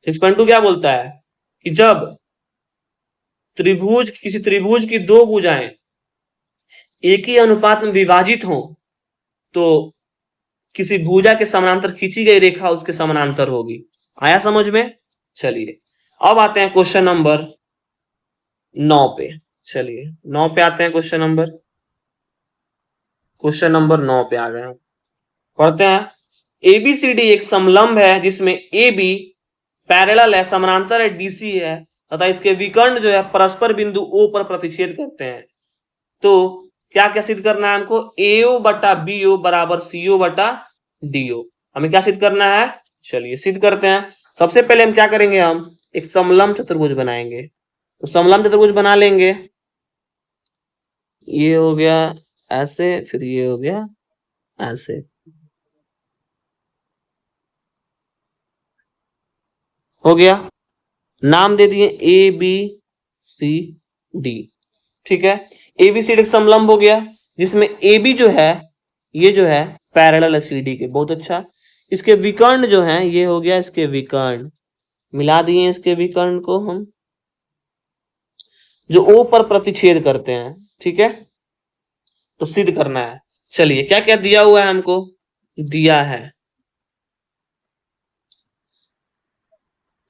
6.2 क्या बोलता है कि जब त्रिभुज, किसी त्रिभुज की दो भुजाएं एक ही अनुपात में विभाजित हो तो किसी भुजा के समानांतर खींची गई रेखा उसके समानांतर होगी। आया समझ में। चलिए अब आते हैं क्वेश्चन नंबर 9 पे। चलिए 9 पे आते हैं, क्वेश्चन नंबर 9 पे आ गए हैं। पढ़ते हैं। एबीसीडी एक समलंब है जिसमें ए बी पैरेलल है, समानांतर है, डीसी है तथा इसके विकर्ण जो है परस्पर बिंदु ओ पर प्रतिच्छेद करते हैं। तो क्या क्या सिद्ध करना है हमको, एओ बटा बीओ बराबर सीओ बटा डीओ। हमें क्या सिद्ध करना है, चलिए सिद्ध करते हैं। सबसे पहले हम क्या करेंगे, हम एक समलंब चतुर्भुज बनाएंगे। तो समलंब चतुर्भुज बना लेंगे, ये हो गया ऐसे, फिर ये हो गया ऐसे, हो गया। नाम दे दिए ए बी सी डी, ठीक है। ए बी सी डी समलंब हो गया जिसमें ए बी जो है ये जो है पैरेलल है सी डी के, बहुत अच्छा। इसके विकर्ण जो है ये हो गया इसके विकर्ण, मिला दिए इसके विकर्ण को हम, जो ओ पर प्रतिच्छेद करते हैं, ठीक है। तो सिद्ध करना है। चलिए क्या क्या दिया हुआ है हमको, दिया है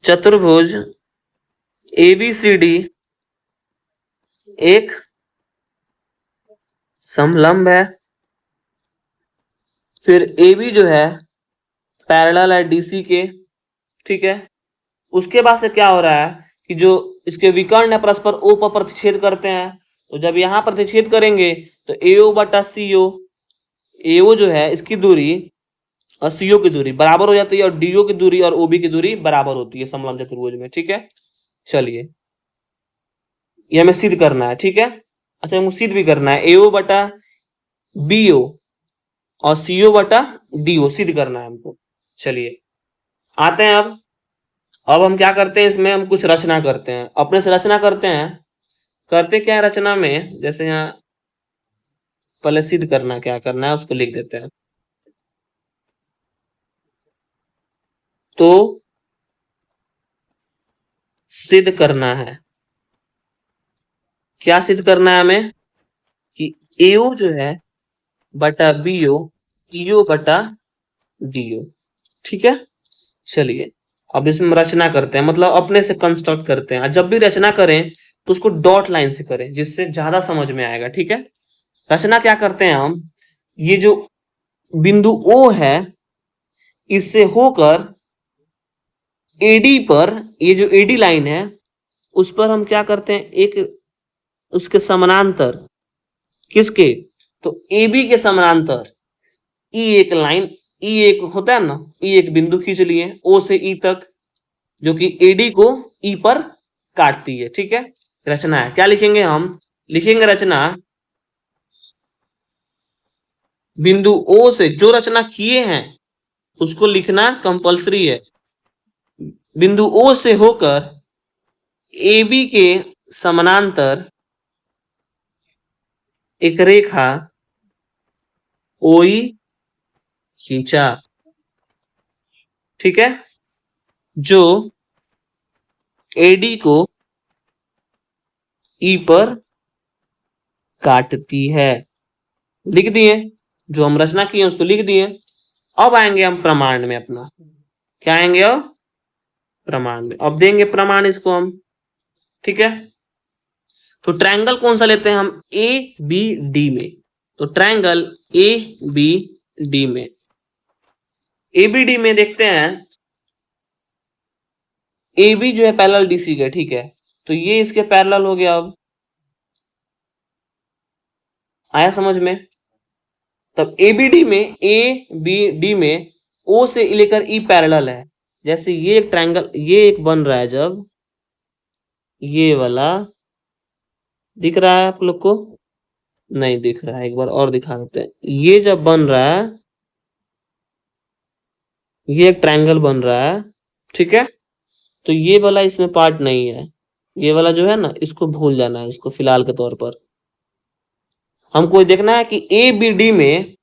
चतुर्भुज एबीसीडी एक समलंब है, फिर ए बी जो है पैरेलल है डीसी के, ठीक है। उसके बाद से क्या हो रहा है कि जो इसके विकर्ण है परस्पर ओ पर प्रतिच्छेद करते हैं, तो जब यहां प्रतिच्छेद करेंगे तो एओ बटा सीओ, एओ जो है इसकी दूरी और सीओ की दूरी बराबर हो जाती है और डीओ की दूरी और ओबी की दूरी बराबर होती है समलंब चतुर्भुज में, ठीक है। चलिए ये हमें सिद्ध करना है, ठीक है। अच्छा हमको सिद्ध भी करना है, एओ बटा बीओ और सीओ बटा डीओ सिद्ध करना है हमको। चलिए आते हैं अब हम क्या करते हैं, इसमें हम कुछ रचना करते हैं, अपने से रचना करते हैं। करते क्या है रचना में, जैसे यहाँ पहले सिद्ध करना क्या करना है उसको लिख देते हैं। तो सिद्ध करना है, क्या सिद्ध करना है हमें कि एओ जो है बटा बीओ ईओ बटा डीओ, ठीक है। चलिए अब इसमें रचना करते हैं, मतलब अपने से कंस्ट्रक्ट करते हैं। जब भी रचना करें तो उसको डॉट लाइन से करें जिससे ज्यादा समझ में आएगा, ठीक है। रचना क्या करते हैं हम, ये जो बिंदु ओ है इससे होकर एडी पर, ये जो एडी लाइन है उस पर हम क्या करते हैं, एक उसके समानांतर, किसके, तो AB के समानांतर ई एक लाइन, ई एक होता है ना, ई एक बिंदु खींच लिए O से E तक, जो कि AD को E पर काटती है। ठीक है, रचना है, क्या लिखेंगे हम, लिखेंगे रचना, बिंदु O से जो रचना किए हैं उसको लिखना कंपलसरी है। बिंदु O से होकर AB के समानांतर एक रेखा OE खींचा। ठीक है, जो AD को E पर काटती है। लिख दिए, जो हम रचना किए उसको लिख दिए। अब आएंगे हम प्रमाण में अपना, क्या आएंगे अब, प्रमाण में। अब देंगे प्रमाण इसको हम। ठीक है, तो ट्रायंगल कौन सा लेते हैं हम, ABD में। तो ट्रायंगल ABD में, ABD में देखते हैं, AB जो है पैरेलल DC का, ठीक है, तो ये इसके पैरेलल हो गया। अब आया समझ में। तब ABD में, ABD में O से लेकर E पैरेलल है। जैसे ये एक ट्रायंगल, ये एक बन रहा है, जब ये वाला दिख रहा है आप लोग को, नहीं दिख रहा है, एक बार और दिखा देते हैं। ये जब बन रहा है, ये एक ट्रायंगल बन रहा है, ठीक है, तो ये वाला इसमें पार्ट नहीं है, ये वाला जो है ना, इसको भूल जाना है, इसको फिलहाल के तौर पर। हमको देखना है कि ABD में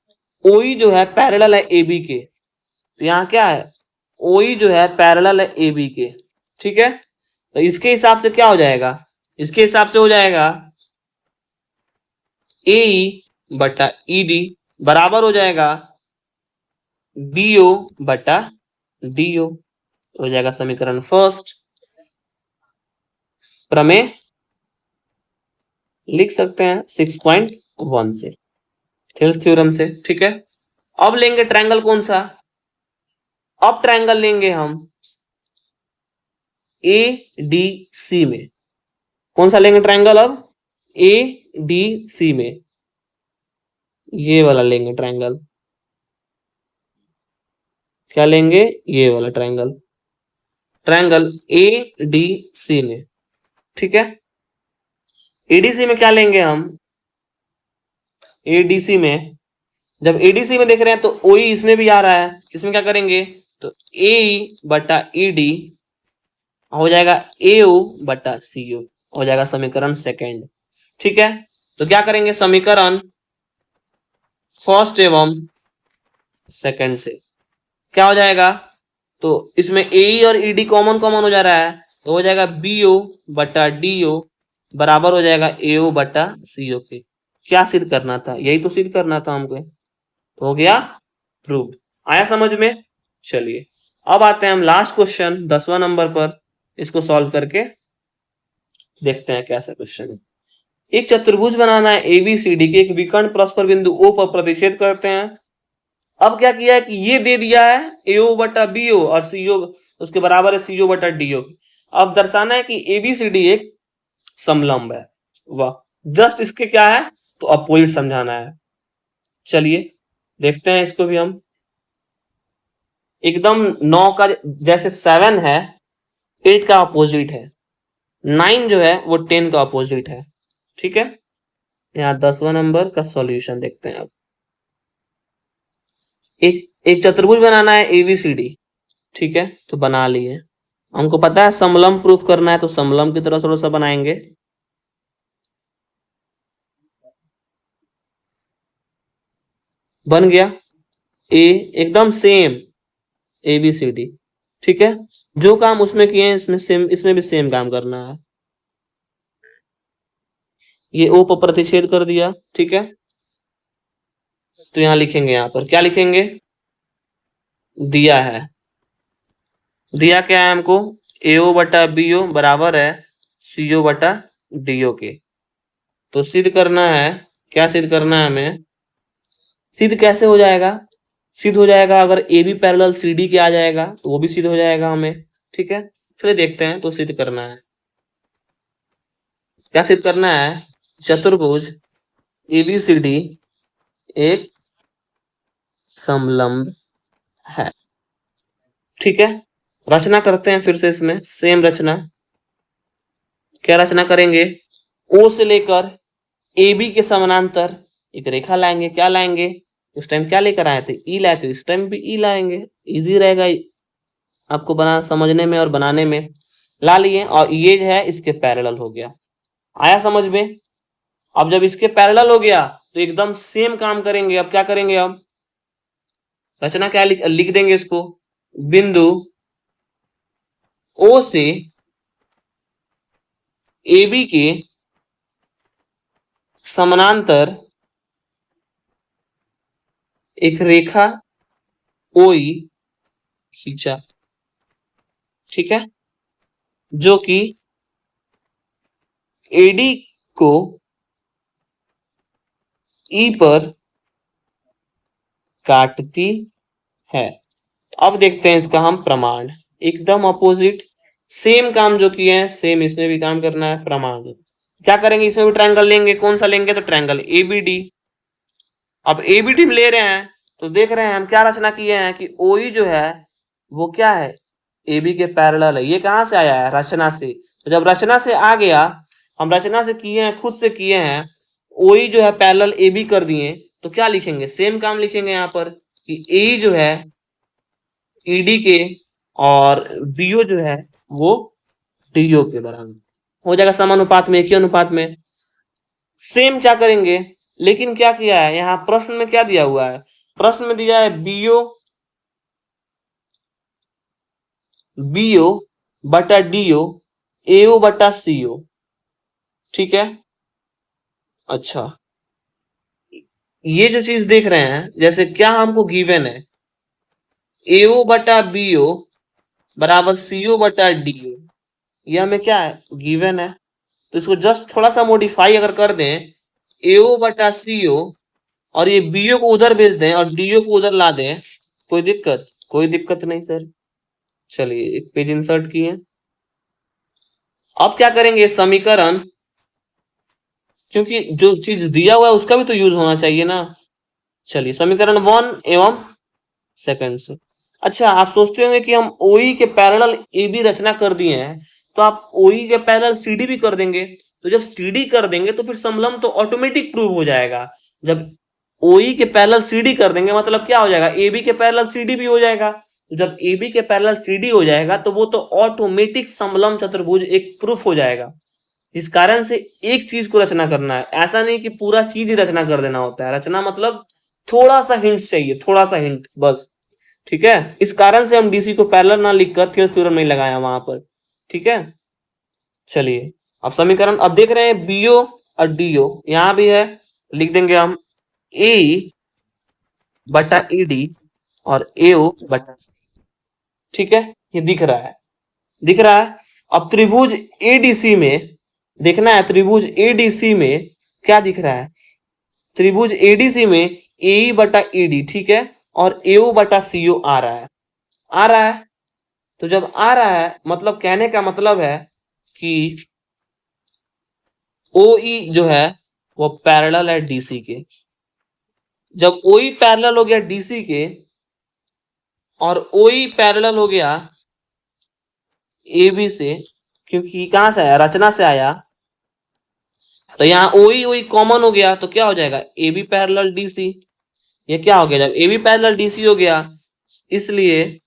OE जो है पैरेलल है AB के। तो यहाँ क्या है, OE जो है पैरेलल है AB के। ठीक है, तो इसके हिसाब से क्या हो जाएगा, इसके हिसाब से हो जाएगा AE बटा ED बराबर हो जाएगा BO बटा DO। हो जाएगा समीकरण फर्स्ट। प्रमेय लिख सकते हैं 6.1 से, थेल्स थ्योरम से। ठीक है, अब लेंगे ट्रायंगल कौन सा, अब ट्रायंगल लेंगे हम ADC में। कौन सा लेंगे ट्रायंगल अब, ADC में, ये वाला लेंगे ट्रायंगल। क्या लेंगे, ये वाला ट्रायंगल, ट्रायंगल ADC में। ठीक है, ADC में क्या लेंगे हम, ADC में, जब ADC में देख रहे हैं तो OE इसमें भी आ रहा है, इसमें क्या करेंगे, तो AE बटा ED हो जाएगा AO बटा CO, हो जाएगा समीकरण सेकेंड। ठीक है, तो क्या करेंगे, समीकरण फर्स्ट एवं सेकेंड से क्या हो जाएगा, तो इसमें AE और ED कॉमन कॉमन हो जा रहा है, तो हो जाएगा BO बटा DO बराबर हो जाएगा AO बटा CO के। क्या सिद्ध करना था, यही तो सिद्ध करना था हमको, हो गया प्रूव। आया समझ में। चलिए अब आते हैं हम लास्ट क्वेश्चन 10वां नंबर पर, इसको सॉल्व करके देखते हैं कैसा क्वेश्चन है। एक चतुर्भुज बनाना है ABCD के, एक विकर्ण परस्पर बिंदु O पर प्रतिच्छेद करते हैं। अब क्या किया है कि ये दे दिया है AO बटा BO और CO उसके बराबर है CO बटा DO। अब दर्शाना है कि ABCD एक समलंब है। वाह, जस्ट इसके क्या है, तो अपोजिट समझाना है। चलिए देखते हैं इसको भी हम। एकदम 9 का जैसे 7 है 8 का अपोजिट है, 9 जो है वो 10 का अपोजिट है। ठीक है, यहाँ 10वां नंबर का सॉल्यूशन देखते हैं। अब एक चतुर्भुज बनाना है ABCD, ठीक है, तो बना लिए। हमको पता है समलंब प्रूफ करना है, तो समलंब की तरह थोड़ा सा बनाएंगे। बन गया A, एकदम सेम ABCD। ठीक है, जो काम उसमें किए हैं इसमें सेम, इसमें भी सेम काम करना है। ये O पर प्रतिच्छेद कर दिया। ठीक है, तो यहां लिखेंगे, यहां पर क्या लिखेंगे, दिया है, दिया क्या है हमको, AO बटा BO बराबर है CO बटा DO के। तो सिद्ध करना है, क्या सिद्ध करना है हमें, सिद्ध कैसे हो जाएगा, सिद्ध हो जाएगा अगर AB पैरेलल CD के आ जाएगा तो वो भी सिद्ध हो जाएगा हमें। ठीक है, चलिए देखते हैं। तो सिद्ध करना है, क्या सिद्ध करना है? चतुर्भुज एबीसीडी एक समलंब है। ठीक है, रचना करते हैं फिर से, इसमें सेम रचना। क्या रचना करेंगे? ओ से लेकर ए बी के समानांतर एक रेखा लाएंगे। क्या लाएंगे? उस टाइम क्या लेकर आए थे? ई लाए थे, इस टाइम भी ई लाएंगे। इजी रहेगा आपको बना समझने में और बनाने में। ला लिए, और ये जो है इसके पैरेलल हो गया। आया समझ में? अब जब इसके पैरेलल हो गया तो एकदम सेम काम करेंगे। अब क्या करेंगे? अब रचना क्या लिख देंगे इसको? बिंदु ओ से ए बी के समानांतर एक रेखा ओई खींचा। ठीक है, जो कि एडी को ई पर काटती है। अब देखते हैं इसका हम प्रमाण। एकदम अपोजिट, सेम काम जो किए हैं सेम इसमें भी काम करना है। प्रमाण क्या करेंगे? इसमें भी ट्रायंगल लेंगे। कौन सा लेंगे? तो ट्रायंगल एबीडी। अब एबीडी ले रहे हैं तो देख रहे हैं हम क्या रचना किए हैं कि ओई जो है वो क्या है? एबी के पैरेलल है। ये कहां से आया है? रचना से। तो जब रचना से आ गया, हम रचना से किए हैं, खुद से किए हैं, ओई जो है पैरेलल एबी कर दिए, तो क्या लिखेंगे? सेम काम लिखेंगे यहाँ पर कि ए जो है ईडी के और बीओ जो है वो डीओ के बराबर हो जाएगा। समानुपात में, एक ही अनुपात में। सेम क्या करेंगे? लेकिन क्या किया है यहाँ प्रश्न में? क्या दिया हुआ है? प्रश्न में दिया है बीओ बीओ बटा डीओ एओ बटा सीओ। ठीक है, अच्छा, ये जो चीज देख रहे हैं, जैसे क्या हमको गिवन है? एओ बटा बीओ बराबर सीओ बटा डीओ। ये हमें क्या है? गिवन है। तो इसको जस्ट थोड़ा सा मॉडिफाई अगर कर दें, एओ बटा सीओ, और ये बीओ को उधर भेज दें और डीओ को उधर ला दें, कोई दिक्कत? कोई दिक्कत नहीं सर। चलिए एक पेज इंसर्ट किए। अब क्या करेंगे? समीकरण, क्योंकि जो चीज दिया हुआ है उसका भी तो यूज होना चाहिए ना। चलिए समीकरण 1 एवं सेकंड से। अच्छा, आप सोचते होंगे कि हम ओई के पैरेलल ए बी रचना कर दिए हैं, तो आप ओई के पैरेलल सीडी भी कर देंगे। तो जब सीडी कर देंगे तो फिर समलंब तो ऑटोमेटिक प्रूव हो जाएगा। जब ओई के पैरेलल सीडी कर देंगे मतलब क्या हो जाएगा? ए बी के पैरेलल सीडी भी हो जाएगा। तो जब ए बी के पैरेलल सीडी हो जाएगा तो वो तो ऑटोमेटिक समलंब चतुर्भुज एक प्रूफ हो जाएगा। इस कारण से एक चीज को रचना करना है, ऐसा नहीं कि पूरा चीज ही रचना कर देना होता है। रचना मतलब थोड़ा सा हिंट चाहिए, थोड़ा सा हिंट बस। ठीक है, इस कारण से हम डीसी को पैरेलल ना लिखकर थेवेनिन थ्योरम नहीं लगाया वहां पर। ठीक है, चलिए अब समीकरण अब देख रहे हैं बीओ और डीओ यहां भी है, लिख देंगे हम ए बटा ईडी और एओ बटा सी। ठीक है, ये दिख रहा है, दिख रहा है। अब त्रिभुज एडीसी में देखना है, त्रिभुज एडीसी में क्या दिख रहा है? त्रिभुज एडीसी में ए बटा ईडी, ठीक है, और एओ बटा सीओ आ रहा है, आ रहा है। तो जब आ रहा है मतलब कहने का मतलब है कि ओई जो है वो पैरेलल है डीसी के। जब ओई पैरेलल हो गया डीसी के और ओई पैरेलल हो गया ए बी से, क्योंकि कहां से आया? रचना से आया, तो यहाँ ओई ओई कॉमन हो गया तो क्या हो जाएगा? A B parallel D C. ये क्या हो गया? जब A B parallel D C हो गया, इसलिए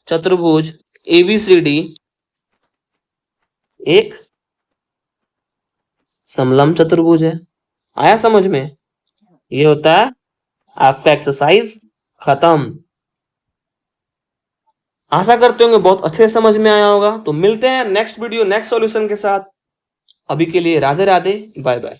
चतुर्भुज ए बी सी डी एक समलंब चतुर्भुज है। आया समझ में? ये होता है आपका एक्सरसाइज खत्म। आशा करते होंगे बहुत अच्छे से समझ में आया होगा। तो मिलते हैं नेक्स्ट वीडियो नेक्स्ट सॉल्यूशन के साथ। अभी के लिए राधे राधे, बाय बाय।